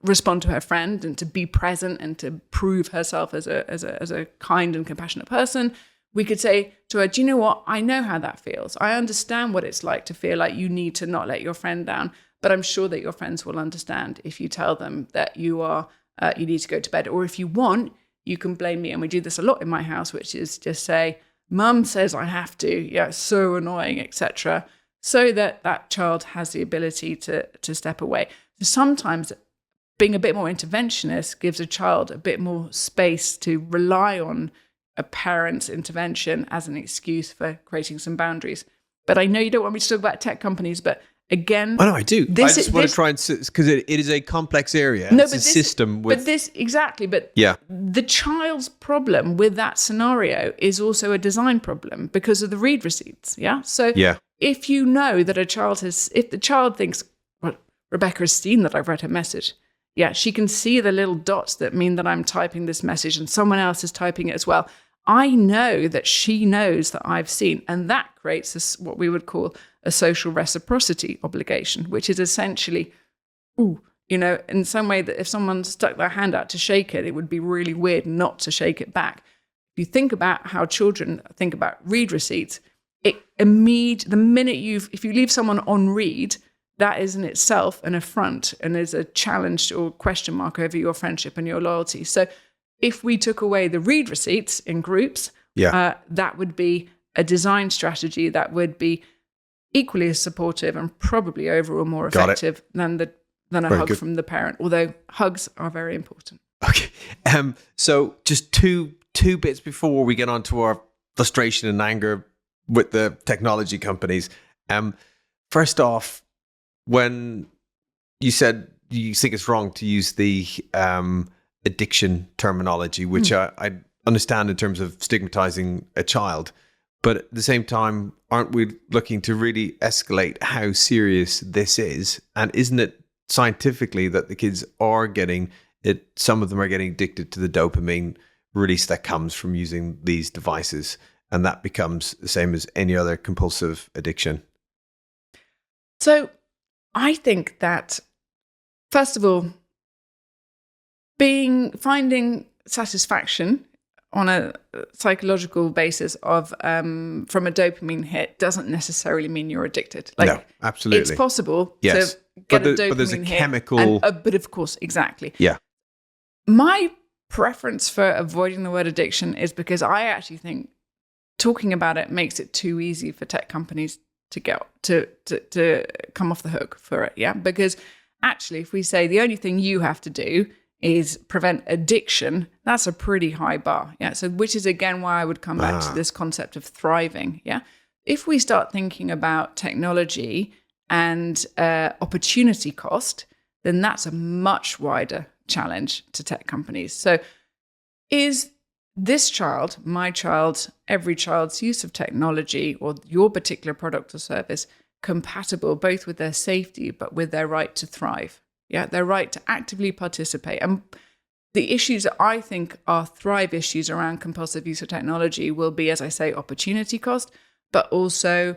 respond to her friend and to be present and to prove herself as a kind and compassionate person, we could say to her, do you know what? I know how that feels. I understand what it's like to feel like you need to not let your friend down, but I'm sure that your friends will understand if you tell them that you need to go to bed. Or if you want, you can blame me. And we do this a lot in my house, which is just say, Mum says I have to. Yeah, it's so annoying, etc. So that child has the ability to step away. So sometimes being a bit more interventionist gives a child a bit more space to rely on a parent's intervention as an excuse for creating some boundaries. But I know you don't want me to talk about tech companies, but again... Oh, no, I do. I just want to try and... Because it is a complex area. No, it's a system with... But this... Exactly. But the child's problem with that scenario is also a design problem because of the read receipts. Yeah? So if you know that a child has... If the child thinks, well, Rebecca has seen that I've read her message. Yeah, she can see the little dots that mean that I'm typing this message and someone else is typing it as well. I know that she knows that I've seen, and that creates what we would call a social reciprocity obligation, which is essentially, in some way that if someone stuck their hand out to shake it, it would be really weird not to shake it back. If you think about how children think about read receipts, if you leave someone on read, that is in itself an affront and is a challenge or question mark over your friendship and your loyalty. So if we took away the read receipts in groups, that would be a design strategy that would be equally as supportive and probably overall more effective than a hug from the parent, although hugs are very important. Okay. So just two bits before we get on to our frustration and anger with the technology companies. First off, when you said you think it's wrong to use the addiction terminology, which I understand in terms of stigmatizing a child, but at the same time, aren't we looking to really escalate how serious this is? And isn't it scientifically that the kids are getting it? Some of them are getting addicted to the dopamine release that comes from using these devices, and that becomes the same as any other compulsive addiction. So I think that, first of all, finding satisfaction on a psychological basis of from a dopamine hit doesn't necessarily mean you're addicted. No, absolutely. It's possible to get a dopamine but there's a hit chemical... but of course, exactly. Yeah. My preference for avoiding the word addiction is because I actually think talking about it makes it too easy for tech companies to come off the hook for it. Yeah. Because actually, if we say the only thing you have to do is prevent addiction, that's a pretty high bar. Yeah. So which is again why I would come back to this concept of thriving. Yeah. If we start thinking about technology and opportunity cost, then that's a much wider challenge to tech companies. So is this child, my child, every child's use of technology or your particular product or service compatible both with their safety but with their right to thrive? Yeah, their right to actively participate. And the issues that I think are thrive issues around compulsive use of technology will be, as I say, opportunity cost, but also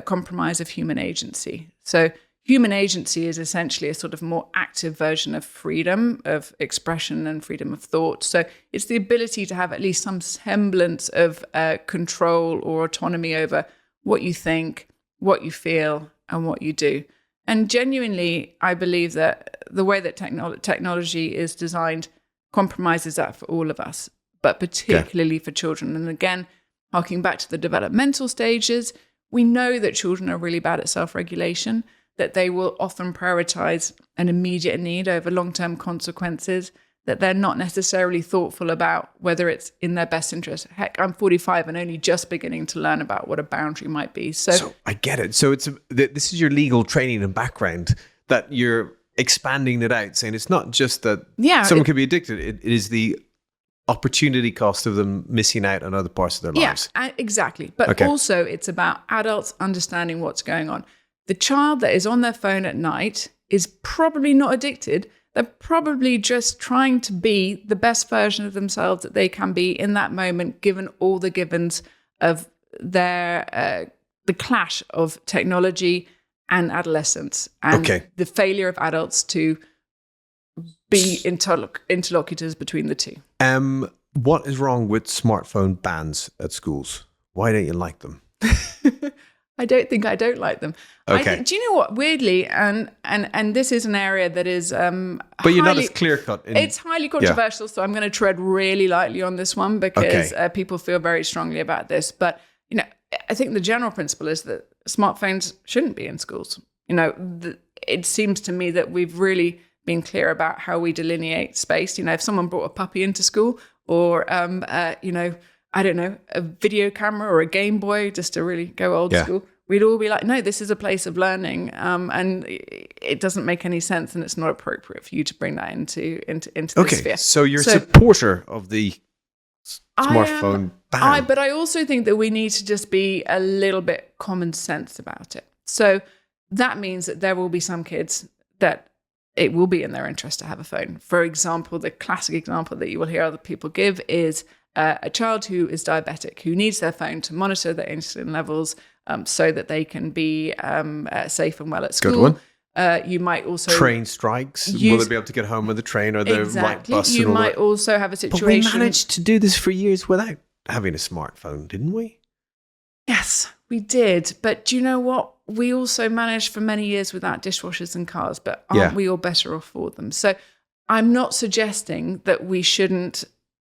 compromise of human agency. So human agency is essentially a sort of more active version of freedom of expression and freedom of thought. So it's the ability to have at least some semblance of control or autonomy over what you think, what you feel, and what you do. And genuinely, I believe that the way that technology is designed compromises that for all of us, but particularly for children. And again, harking back to the developmental stages, we know that children are really bad at self-regulation, that they will often prioritize an immediate need over long-term consequences, that they're not necessarily thoughtful about whether it's in their best interest. Heck, I'm 45 and only just beginning to learn about what a boundary might be. So I get it. So this is your legal training and background that you're expanding it out, saying it's not just that someone can be addicted. It is the opportunity cost of them missing out on other parts of their lives. Yeah, exactly. But also it's about adults understanding what's going on. The child that is on their phone at night is probably not addicted. They're probably just trying to be the best version of themselves that they can be in that moment, given all the givens of their the clash of technology and adolescence, and the failure of adults to be interlocutors between the two. What is wrong with smartphone bans at schools? Why don't you like them? I don't think I don't like them. Okay. Do you know what? Weirdly, and this is an area that is but you're not as clear cut. It's highly controversial, so I'm going to tread really lightly on this one because people feel very strongly about this. But I think the general principle is that smartphones shouldn't be in schools. It seems to me that we've really been clear about how we delineate space. If someone brought a puppy into school, or I don't know, a video camera or a Game Boy, just to really go old school, we'd all be like, no, this is a place of learning, and it doesn't make any sense, and it's not appropriate for you to bring that into the sphere. So you're a supporter of the smartphone ban. But I also think that we need to just be a little bit common sense about it. So that means that there will be some kids that it will be in their interest to have a phone. For example, the classic example that you will hear other people give is a child who is diabetic, who needs their phone to monitor their insulin levels so that they can be safe and well at school. Good one. You might also... Train strikes. Will they be able to get home with the train or the right bus? You might also have a situation... But we managed to do this for years without having a smartphone, didn't we? Yes, we did. But do you know what? We also managed for many years without dishwashers and cars, but aren't we all better off for them? So I'm not suggesting that we shouldn't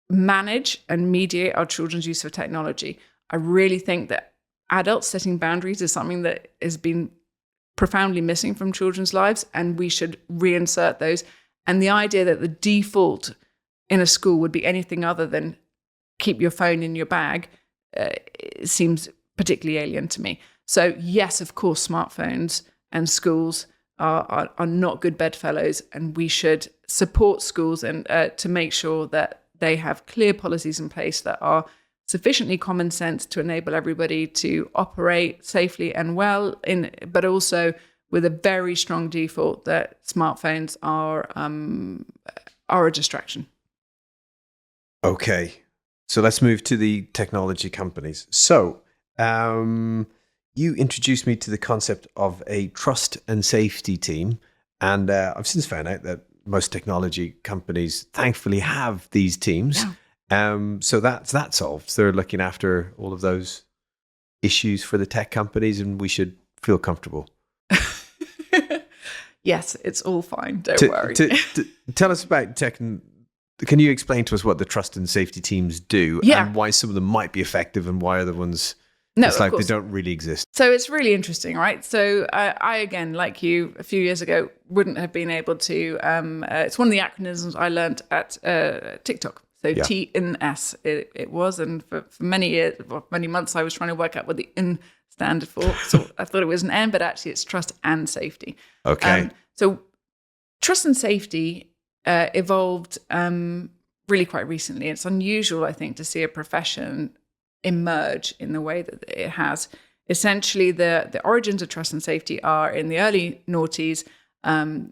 manage and mediate our children's use of technology. I really think that adults setting boundaries is something that has been profoundly missing from children's lives, and we should reinsert those. And the idea that the default in a school would be anything other than keep your phone in your bag seems particularly alien to me. So yes, of course, smartphones and schools are not good bedfellows, and we should support schools and to make sure that they have clear policies in place that are sufficiently common sense to enable everybody to operate safely and well, but also with a very strong default that smartphones are a distraction. Okay, so let's move to the technology companies. So you introduced me to the concept of a trust and safety team, and I've since found out that most technology companies thankfully have these teams. Yeah. So that solves. They're looking after all of those issues for the tech companies, and we should feel comfortable. Yes, it's all fine. Don't worry. Tell us about tech. Can you explain to us what the trust and safety teams do, and why some of them might be effective and why other ones... No, it's like they don't really exist. So it's really interesting, right? So I, again, like you, a few years ago, wouldn't have been able to... it's one of the acronyms I learned at TikTok. So TNS it was. And for many years, many months, I was trying to work out what the N standard for. So I thought it was an N, but actually it's trust and safety. Okay. So trust and safety evolved really quite recently. It's unusual, I think, to see a profession emerge in the way that it has. Essentially, the origins of trust and safety are in the early noughties.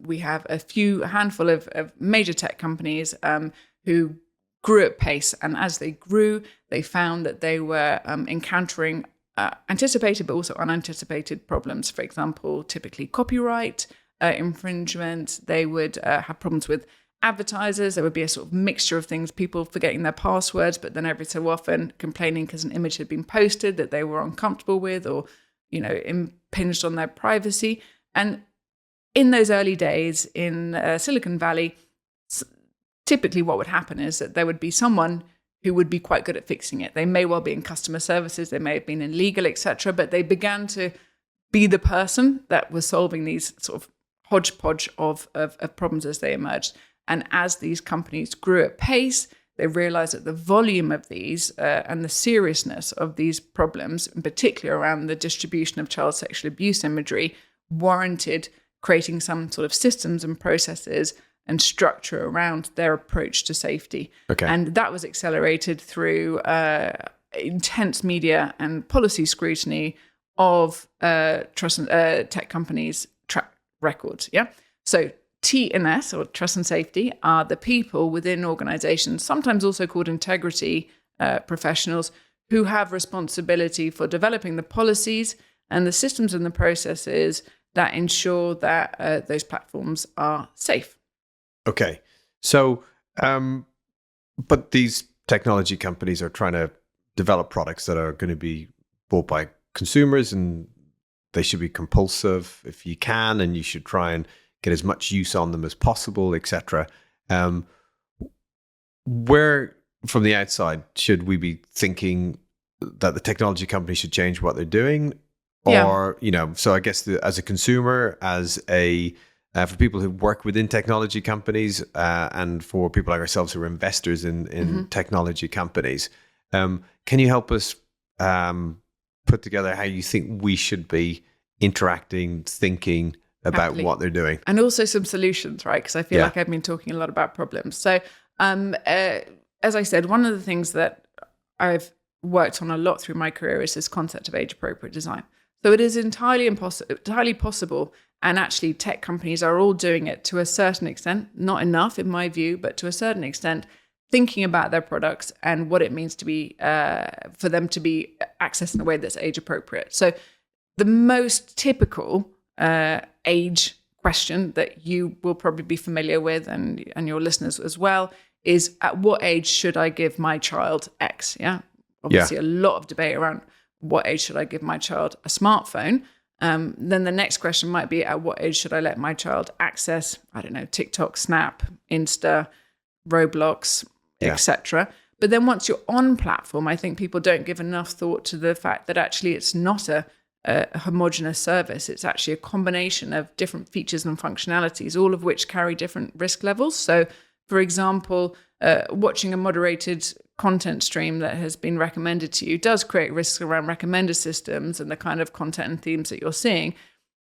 We have a handful of major tech companies who grew at pace. And as they grew, they found that they were encountering anticipated but also unanticipated problems. For example, typically copyright infringement. They would have problems with advertisers. There would be a sort of mixture of things, people forgetting their passwords, but then every so often complaining because an image had been posted that they were uncomfortable with, or, impinged on their privacy. And in those early days in Silicon Valley, typically what would happen is that there would be someone who would be quite good at fixing it. They may well be in customer services, they may have been in legal, etc., but they began to be the person that was solving these sort of hodgepodge of problems as they emerged. And as these companies grew at pace, they realized that the volume of these and the seriousness of these problems, in particular around the distribution of child sexual abuse imagery, warranted creating some sort of systems and processes and structure around their approach to safety. Okay. And that was accelerated through intense media and policy scrutiny of trust and tech companies' track records. Yeah. So T&S, or trust and safety, are the people within organizations, sometimes also called integrity professionals, who have responsibility for developing the policies and the systems and the processes that ensure that those platforms are safe. Okay. So, but these technology companies are trying to develop products that are going to be bought by consumers, and they should be compulsive if you can, and you should try and get as much use on them as possible, etc. Where, from the outside, should we be thinking that the technology company should change what they're doing? Or, so I guess as a consumer, as a for people who work within technology companies, and for people like ourselves who are investors in technology companies, can you help us put together how you think we should be interacting, thinking about what they're doing? And also some solutions, right? Because I feel like I've been talking a lot about problems. So, as I said, one of the things that I've worked on a lot through my career is this concept of age-appropriate design. So it is entirely possible, and actually tech companies are all doing it to a certain extent, not enough in my view, but to a certain extent, thinking about their products and what it means to be, for them to be accessed in a way that's age-appropriate. So the most typical age question that you will probably be familiar with, and your listeners as well, is at what age should I give my child X? Yeah. Obviously, a lot of debate around what age should I give my child a smartphone? Then the next question might be, at what age should I let my child access, I don't know, TikTok, Snap, Insta, Roblox, etc. But then once you're on platform, I think people don't give enough thought to the fact that actually it's not a homogenous service. It's actually a combination of different features and functionalities, all of which carry different risk levels. So, for example, watching a moderated content stream that has been recommended to you does create risks around recommender systems and the kind of content and themes that you're seeing.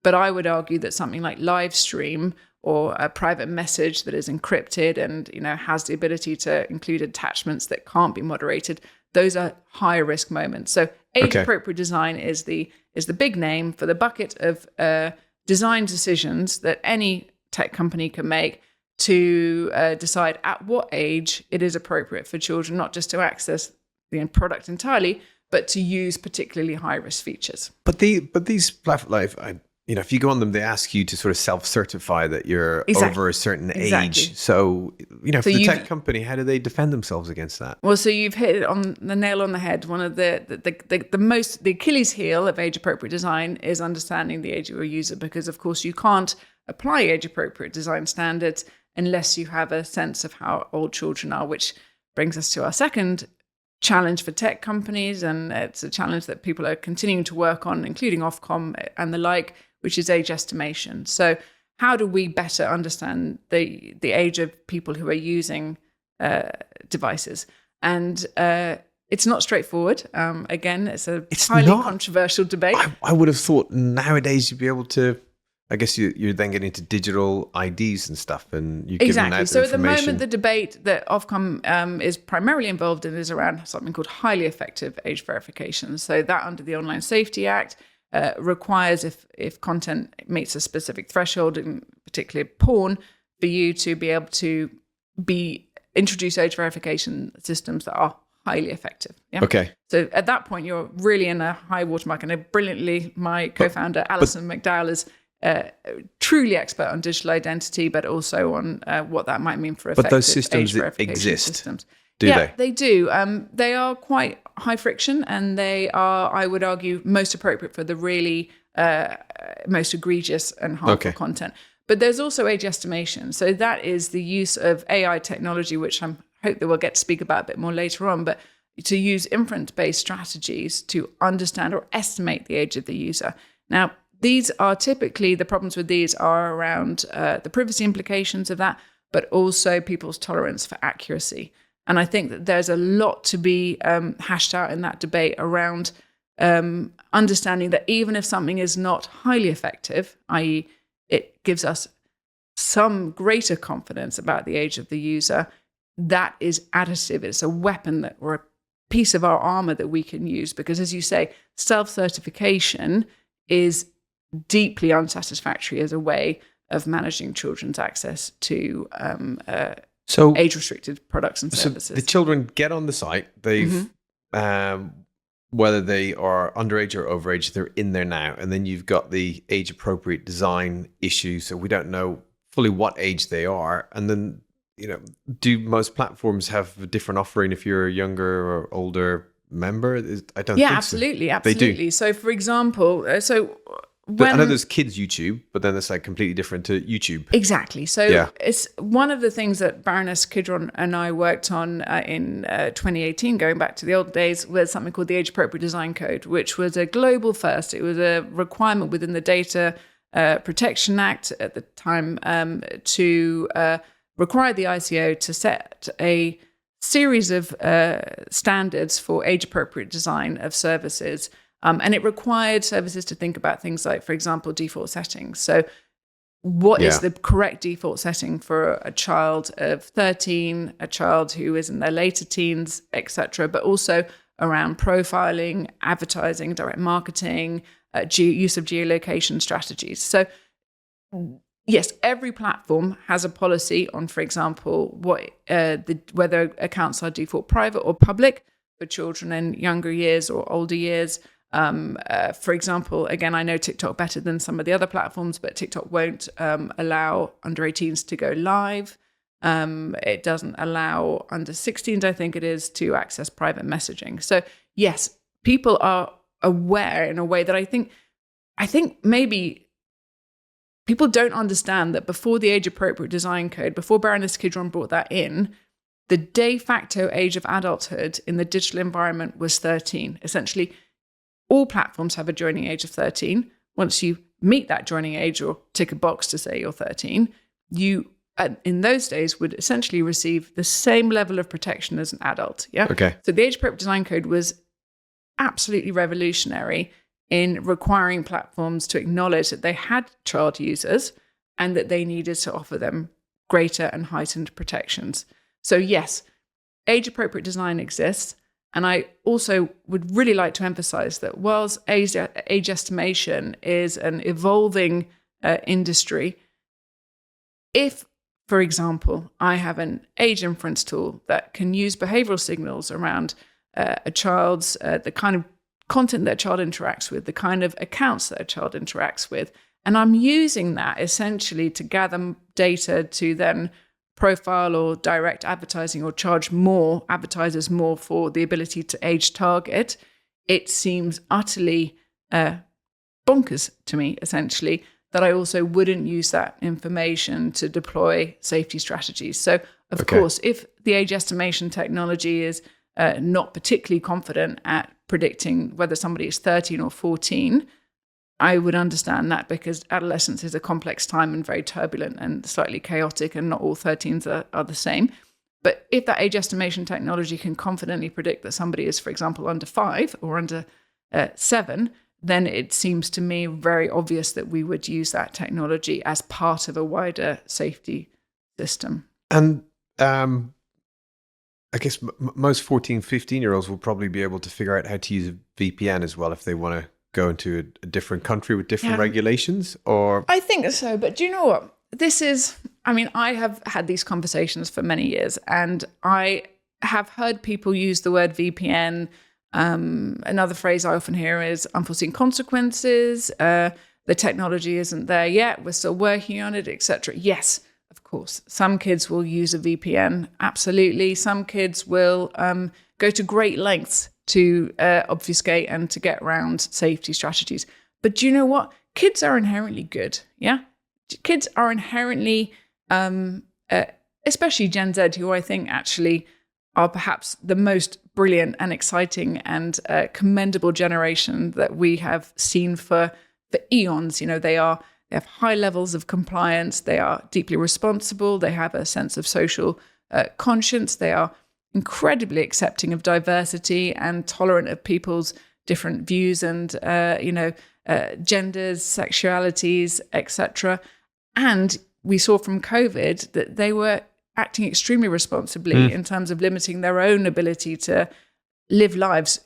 But I would argue that something like live stream or a private message that is encrypted and has the ability to include attachments that can't be moderated, those are high risk moments. So age-appropriate design is the big name for the bucket of design decisions that any tech company can make to decide at what age it is appropriate for children, not just to access the product entirely, but to use particularly high-risk features. But these platforms, if you go on them, they ask you to sort of self-certify that you're over a certain age. So, for the tech company, how do they defend themselves against that? Well, so you've hit it on the nail on the head. One of the Achilles heel of age-appropriate design is understanding the age of your user, because, of course, you can't apply age-appropriate design standards unless you have a sense of how old children are, which brings us to our second challenge for tech companies, and it's a challenge that people are continuing to work on, including Ofcom and the like, which is age estimation. So how do we better understand the age of people who are using devices? And it's not straightforward. Again, it's highly controversial debate. I would have thought nowadays you'd be able to, I guess you're then getting into digital IDs and stuff, and you give them that So information. at the moment, the debate that Ofcom is primarily involved in is around something called highly effective age verification. So that under the Online Safety Act requires, if content meets a specific threshold, in particularly porn, for you to be able to introduce age verification systems that are highly effective. Yeah? Okay. So at that point, you're really in a high watermark. And brilliantly, my co-founder, Alison McDowell, is truly expert on digital identity, but also on what that might mean for effective But those systems age verification exist. systems. Do they? They do. They are quite high friction, and they are, I would argue, most appropriate for the really most egregious and harmful content. But there's also age estimation. So that is the use of AI technology, which I hope that we'll get to speak about a bit more later on, but to use inference-based strategies to understand or estimate the age of the user. Now, these are typically, the problems with these are around the privacy implications of that, but also people's tolerance for accuracy. And I think that there's a lot to be hashed out in that debate around understanding that even if something is not highly effective, i.e. it gives us some greater confidence about the age of the user, that is additive. It's a weapon that, or a piece of our armor that we can use. Because as you say, self-certification is deeply unsatisfactory as a way of managing children's access to age-restricted products and services. So the children get on the site. They've, whether they are underage or overage, they're in there now. And then you've got the age-appropriate design issue. So we don't know fully what age they are. And then, do most platforms have a different offering if you're a younger or older member? I don't think so. Absolutely. They do. So for example, I know there's kids YouTube, but then it's like completely different to YouTube. Exactly. So it's one of the things that Baroness Kidron and I worked on in 2018, going back to the old days, was something called the Age Appropriate Design Code, which was a global first. It was a requirement within the Data Protection Act at the time to require the ICO to set a series of standards for age-appropriate design of services. And it required services to think about things like, for example, default settings. So what is the correct default setting for a child of 13, a child who is in their later teens, etc., but also around profiling, advertising, direct marketing, use of geolocation strategies. So yes, every platform has a policy on, for example, whether accounts are default private or public for children in younger years or older years. For example, again, I know TikTok better than some of the other platforms, but TikTok won't allow under 18s to go live. It doesn't allow under 16s, I think it is, to access private messaging. So yes, people are aware in a way that I think maybe people don't understand that before the Age Appropriate Design Code, before Baroness Kidron brought that in, the de facto age of adulthood in the digital environment was 13. Essentially, all platforms have a joining age of 13. Once you meet that joining age or tick a box to say you're 13, you, in those days, would essentially receive the same level of protection as an adult. Yeah. Okay. So the Age Appropriate Design Code was absolutely revolutionary in requiring platforms to acknowledge that they had child users and that they needed to offer them greater and heightened protections. So yes, age-appropriate design exists. And I also would really like to emphasize that whilst age estimation is an evolving industry, if, for example, I have an age inference tool that can use behavioral signals around a child's, the kind of content that a child interacts with, the kind of accounts that a child interacts with, and I'm using that essentially to gather data to then profile or direct advertising or charge more advertisers more for the ability to age target, it seems utterly bonkers to me, essentially, that I also wouldn't use that information to deploy safety strategies. So, of course, if the age estimation technology is not particularly confident at predicting whether somebody is 13 or 14, I would understand that, because adolescence is a complex time and very turbulent and slightly chaotic, and not all 13s are the same. But if that age estimation technology can confidently predict that somebody is, for example, under 5 or under 7, then it seems to me very obvious that we would use that technology as part of a wider safety system. And I guess most 14, 15-year-olds will probably be able to figure out how to use a VPN as well if they want to go into a different country with different regulations, or? I think so, but do you know what? I have had these conversations for many years, and I have heard people use the word VPN. Another phrase I often hear is unforeseen consequences. The technology isn't there yet. We're still working on it, etc. Yes, of course. Some kids will use a VPN. Absolutely. Some kids will go to great lengths to obfuscate and to get around safety strategies. But do you know what? Kids are inherently good. Yeah. Kids are inherently, especially Gen Z, who I think actually are perhaps the most brilliant and exciting and commendable generation that we have seen for eons. You know, they are they have high levels of compliance, they are deeply responsible, they have a sense of social conscience, they are incredibly accepting of diversity and tolerant of people's different views and, genders, sexualities, etc. And we saw from COVID that they were acting extremely responsibly in terms of limiting their own ability to live lives,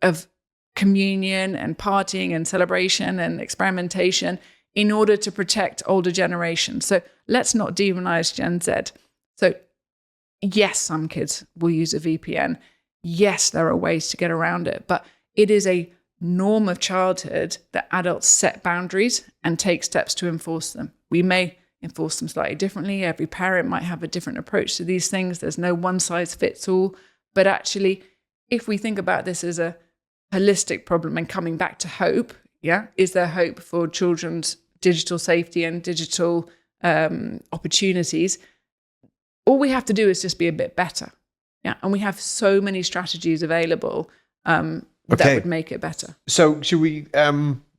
of communion and partying and celebration and experimentation in order to protect older generations. So let's not demonize Gen Z. So yes, some kids will use a VPN. Yes, there are ways to get around it, but it is a norm of childhood that adults set boundaries and take steps to enforce them. We may enforce them slightly differently. Every parent might have a different approach to these things. There's no one size fits all. But actually, if we think about this as a holistic problem and coming back to hope, is there hope for children's digital safety and digital opportunities? All we have to do is just be a bit better. And we have so many strategies available that would make it better. So should we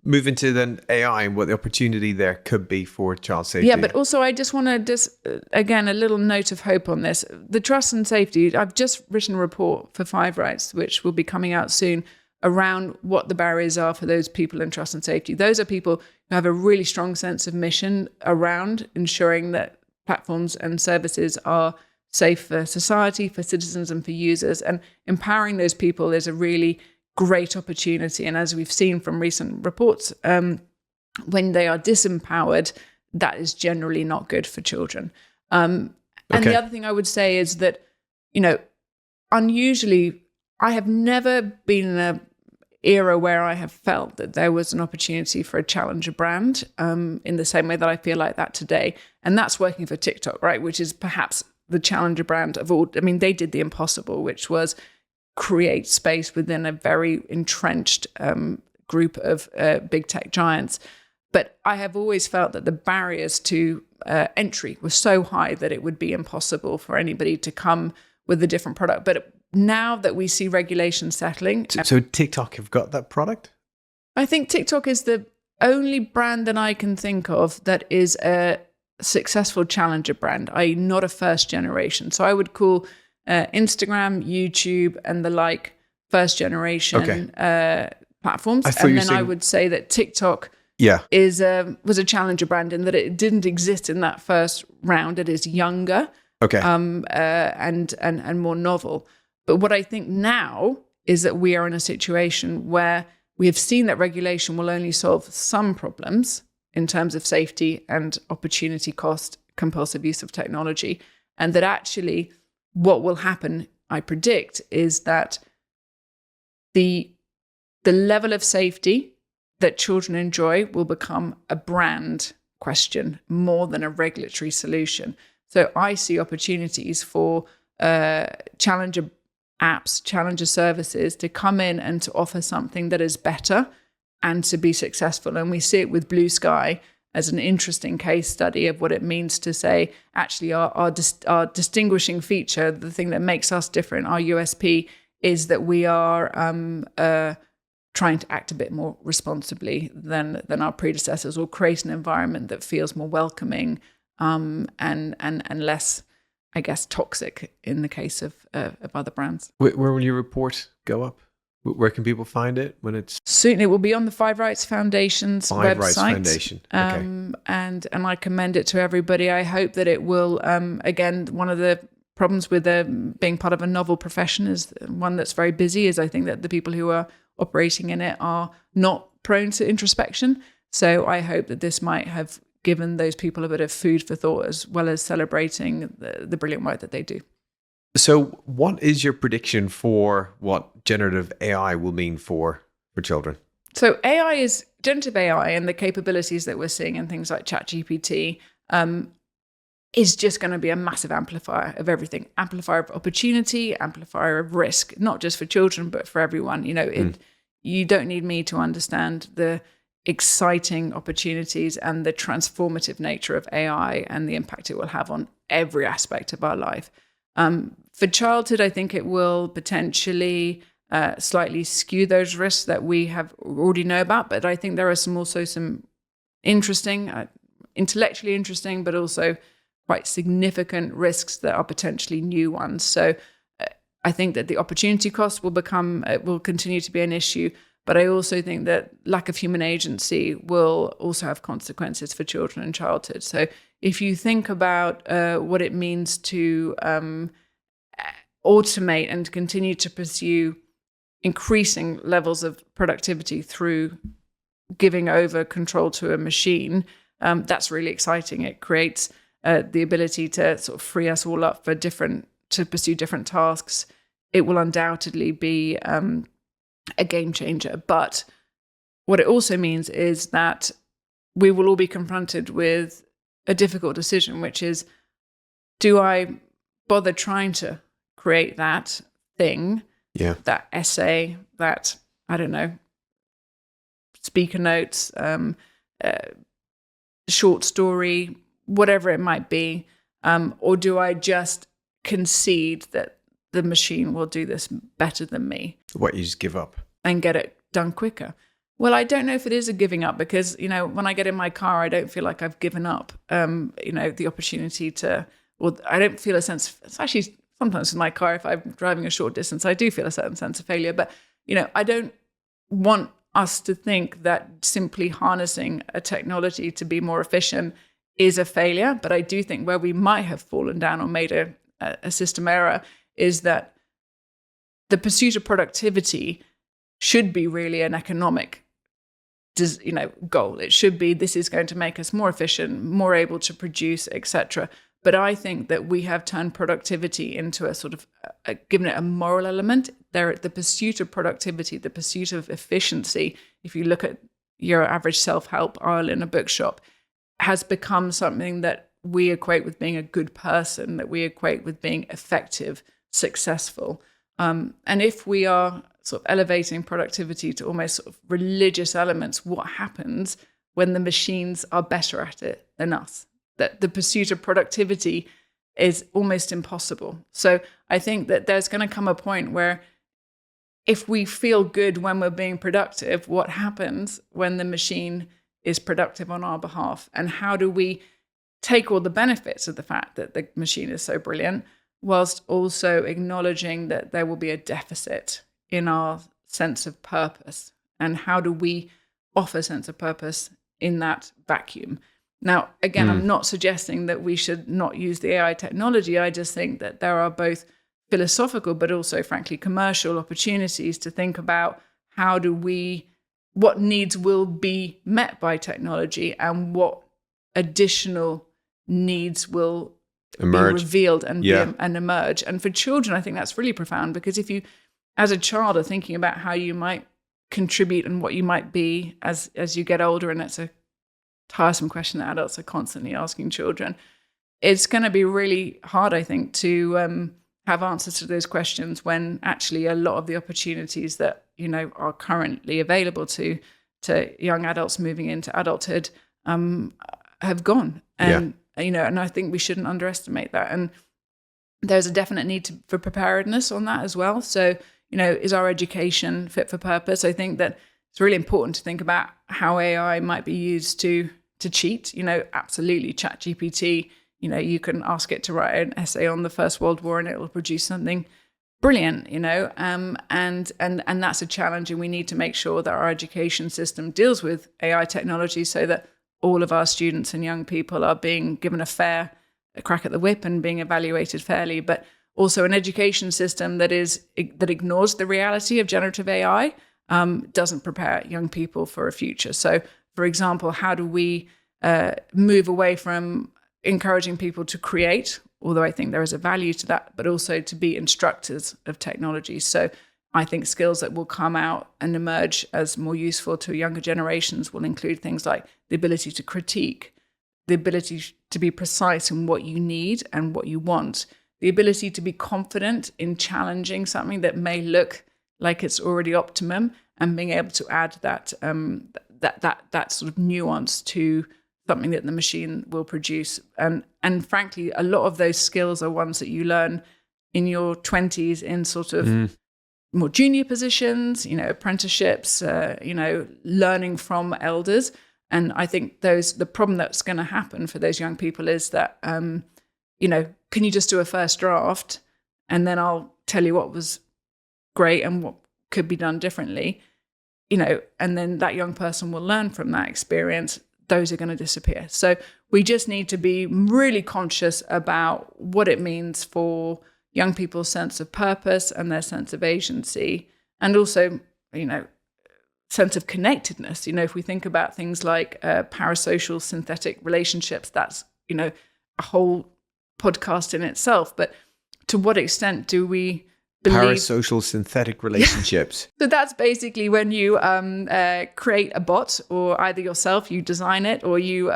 move into then AI and what the opportunity there could be for child safety? Yeah, but also I just want to again, a little note of hope on this. The trust and safety, I've just written a report for 5 Rights, which will be coming out soon, around what the barriers are for those people in trust and safety. Those are people who have a really strong sense of mission around ensuring that platforms and services are safe for society, for citizens and for users. And empowering those people is a really great opportunity. And as we've seen from recent reports, when they are disempowered, that is generally not good for children. And the other thing I would say is that, unusually, I have never been in an era where I have felt that there was an opportunity for a challenger brand in the same way that I feel like that today. And that's working for TikTok, right? Which is perhaps the challenger brand of all. I mean, they did the impossible, which was create space within a very entrenched group of big tech giants. But I have always felt that the barriers to entry were so high that it would be impossible for anybody to come with a different product. But now that we see regulation settling... So TikTok have got that product? I think TikTok is the only brand that I can think of that is a successful challenger brand, i.e. not a first generation. So I would call Instagram, YouTube, and the like first generation platforms. And then I would say that TikTok was a challenger brand in that it didn't exist in that first round. It is younger and more novel. But what I think now is that we are in a situation where we have seen that regulation will only solve some problems in terms of safety and opportunity cost, compulsive use of technology, and that actually what will happen, I predict, is that the level of safety that children enjoy will become a brand question more than a regulatory solution. So I see opportunities for challenger apps, challenger services to come in and to offer something that is better and to be successful. And we see it with Blue Sky as an interesting case study of what it means to say, actually, our distinguishing feature, the thing that makes us different, our USP, is that we are trying to act a bit more responsibly than our predecessors, or create an environment that feels more welcoming and less, I guess, toxic in the case of other brands. Where will your report go up? Where can people find it when it's... Soon it will be on the 5 Rights Foundation's website. 5 Rights Foundation, okay. And I commend it to everybody. I hope that it will, again, one of the problems with being part of a novel profession is one that's very busy, is I think that the people who are operating in it are not prone to introspection. So I hope that this might have given those people a bit of food for thought, as well as celebrating the brilliant work that they do. So what is your prediction for what generative AI will mean for children? So generative AI and the capabilities that we're seeing in things like ChatGPT is just going to be a massive amplifier of everything. Amplifier of opportunity, amplifier of risk, not just for children, but for everyone. You don't need me to understand the exciting opportunities and the transformative nature of AI and the impact it will have on every aspect of our life. For childhood, I think it will potentially slightly skew those risks that we have already know about, but I think there are also some interesting, intellectually interesting, but also quite significant risks that are potentially new ones. So I think that the opportunity cost will continue to be an issue, but I also think that lack of human agency will also have consequences for children in childhood. So if you think about what it means to automate and continue to pursue increasing levels of productivity through giving over control to a machine, that's really exciting. It creates the ability to sort of free us all up to pursue different tasks. It will undoubtedly be a game changer. But what it also means is that we will all be confronted with a difficult decision, which is, do I bother trying to create that thing, that essay, that, I don't know, speaker notes, short story, whatever it might be, or do I just concede that the machine will do this better than me? What, you just give up? And get it done quicker. Well, I don't know if it is a giving up, because, when I get in my car, I don't feel like I've given up, the opportunity to, or I don't feel a sense, it's actually sometimes in my car, if I'm driving a short distance, I do feel a certain sense of failure. But, I don't want us to think that simply harnessing a technology to be more efficient is a failure. But I do think where we might have fallen down or made a system error is that the pursuit of productivity should be really an economic goal. It should be, this is going to make us more efficient, more able to produce, etc. But I think that we have turned productivity into a sort of, given it a moral element. The pursuit of productivity, the pursuit of efficiency, if you look at your average self-help aisle in a bookshop, has become something that we equate with being a good person, that we equate with being effective, successful. And if we are sort of elevating productivity to almost sort of religious elements, what happens when the machines are better at it than us? That the pursuit of productivity is almost impossible. So I think that there's going to come a point where if we feel good when we're being productive, what happens when the machine is productive on our behalf? And how do we take all the benefits of the fact that the machine is so brilliant, whilst also acknowledging that there will be a deficit in our sense of purpose? And how do we offer sense of purpose in that vacuum? Now, again, I'm not suggesting that we should not use the AI technology. I just think that there are both philosophical, but also, frankly, commercial opportunities to think about what needs will be met by technology and what additional needs will emerge, be revealed and emerge. And for children, I think that's really profound, because if you, as a child, are thinking about how you might contribute and what you might be as you get older, and it's a tiresome question that adults are constantly asking children, it's going to be really hard, I think, to have answers to those questions when actually a lot of the opportunities that are currently available to young adults moving into adulthood have gone. And and I think we shouldn't underestimate that. And there's a definite need for preparedness on that as well. So is our education fit for purpose? I think that it's really important to think about how AI might be used to cheat. Absolutely, ChatGPT, you can ask it to write an essay on the First World War and it will produce something brilliant, and that's a challenge. And we need to make sure that our education system deals with AI technology so that all of our students and young people are being given a fair crack at the whip and being evaluated fairly. But also an education system that ignores the reality of generative AI doesn't prepare young people for a future. So, for example, how do we move away from encouraging people to create, although I think there is a value to that, but also to be instructors of technology? So I think skills that will come out and emerge as more useful to younger generations will include things like the ability to critique, the ability to be precise in what you need and what you want, the ability to be confident in challenging something that may look like it's already optimum, and being able to add that that sort of nuance to something that the machine will produce. And frankly, a lot of those skills are ones that you learn in your 20s in sort of more junior positions, apprenticeships, learning from elders. And I think the problem that's going to happen for those young people is that, can you just do a first draft and then I'll tell you what was great and what could be done differently, and then that young person will learn from that experience. Those are going to disappear. So we just need to be really conscious about what it means for young people's sense of purpose and their sense of agency, and also, sense of connectedness. If we think about things like parasocial synthetic relationships, that's, a whole podcast in itself. But to what extent do we believe... Parasocial synthetic relationships. So that's basically when you create a bot, or either yourself, you design it, or you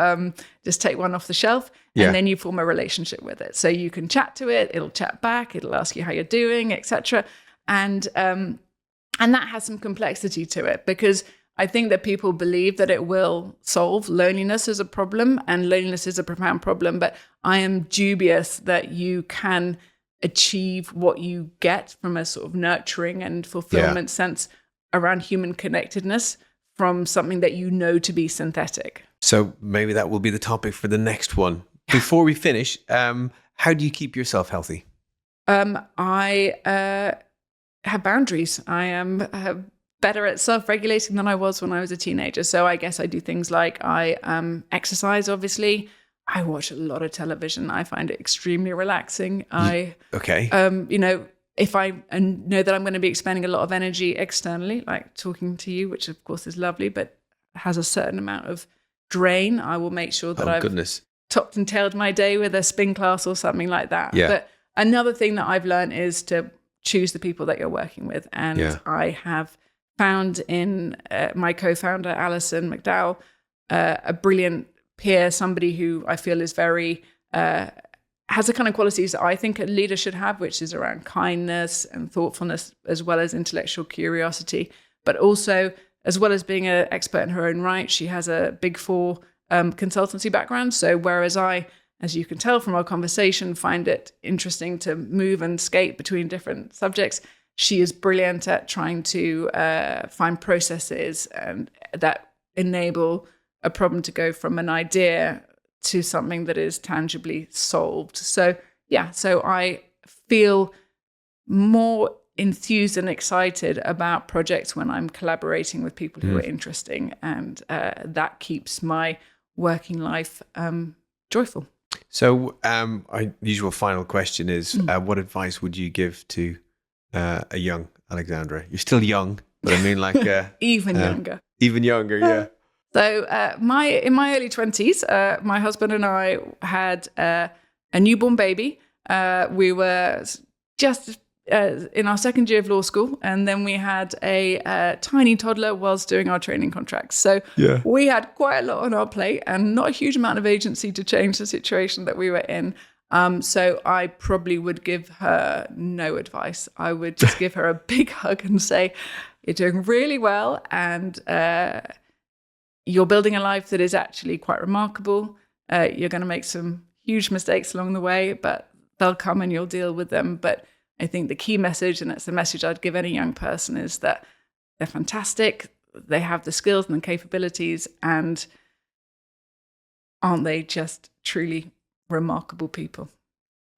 just take one off the shelf, and then you form a relationship with it. So you can chat to it, it'll chat back, it'll ask you how you're doing, etc. And that has some complexity to it, because I think that people believe that it will solve loneliness as a problem, and loneliness is a profound problem. But I am dubious that you can achieve what you get from a sort of nurturing and fulfillment sense around human connectedness from something that to be synthetic. So maybe that will be the topic for the next one. Before we finish, how do you keep yourself healthy? I have boundaries. I am better at self-regulating than I was when I was a teenager. So I guess I do things like I exercise, obviously. I watch a lot of television. I find it extremely relaxing. If I know that I'm going to be expending a lot of energy externally, like talking to you, which of course is lovely, but has a certain amount of drain, I will make sure that I've topped and tailed my day with a spin class or something like that. Yeah. But another thing that I've learned is to choose the people that you're working with. And I have found in my co-founder, Alison McDowell, a brilliant peer, somebody who I feel is very, has the kind of qualities that I think a leader should have, which is around kindness and thoughtfulness, as well as intellectual curiosity. But also, as well as being an expert in her own right, she has a Big Four consultancy background. So whereas I, as you can tell from our conversation, find it interesting to move and skate between different subjects, she is brilliant at trying to find processes and that enable a problem to go from an idea to something that is tangibly solved. So I feel more enthused and excited about projects when I'm collaborating with people who are interesting, and that keeps my working life joyful. So our usual final question is, what advice would you give to a young Alexandra? You're still young, but I mean like... Even younger. Even younger, yeah. So in my early 20s, my husband and I had a newborn baby. We were just in our second year of law school, and then we had a tiny toddler whilst doing our training contracts. So we had quite a lot on our plate and not a huge amount of agency to change the situation that we were in. So I probably would give her no advice. I would just give her a big hug and say, you're doing really well, and you're building a life that is actually quite remarkable. You're going to make some huge mistakes along the way, but they'll come and you'll deal with them. But I think the key message, and it's the message I'd give any young person, is that they're fantastic. They have the skills and the capabilities, and aren't they just truly remarkable people?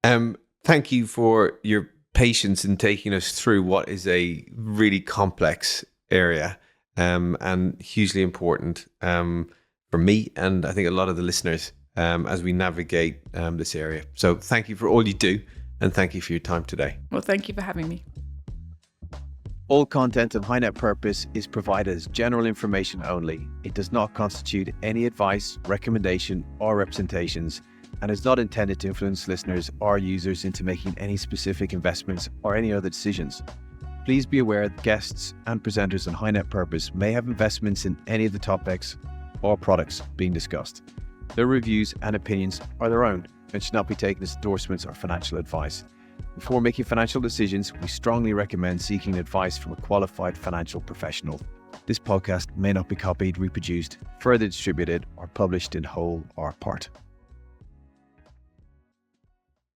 Thank you for your patience in taking us through what is a really complex area. And hugely important for me, and I think a lot of the listeners as we navigate this area. So thank you for all you do, and thank you for your time today. Well, thank you for having me. All content of High Net Purpose is provided as general information only. It does not constitute any advice, recommendation, or representations, and is not intended to influence listeners or users into making any specific investments or any other decisions. Please be aware that guests and presenters on High Net Purpose may have investments in any of the topics or products being discussed. Their reviews and opinions are their own and should not be taken as endorsements or financial advice. Before making financial decisions, we strongly recommend seeking advice from a qualified financial professional. This podcast may not be copied, reproduced, further distributed, or published in whole or part.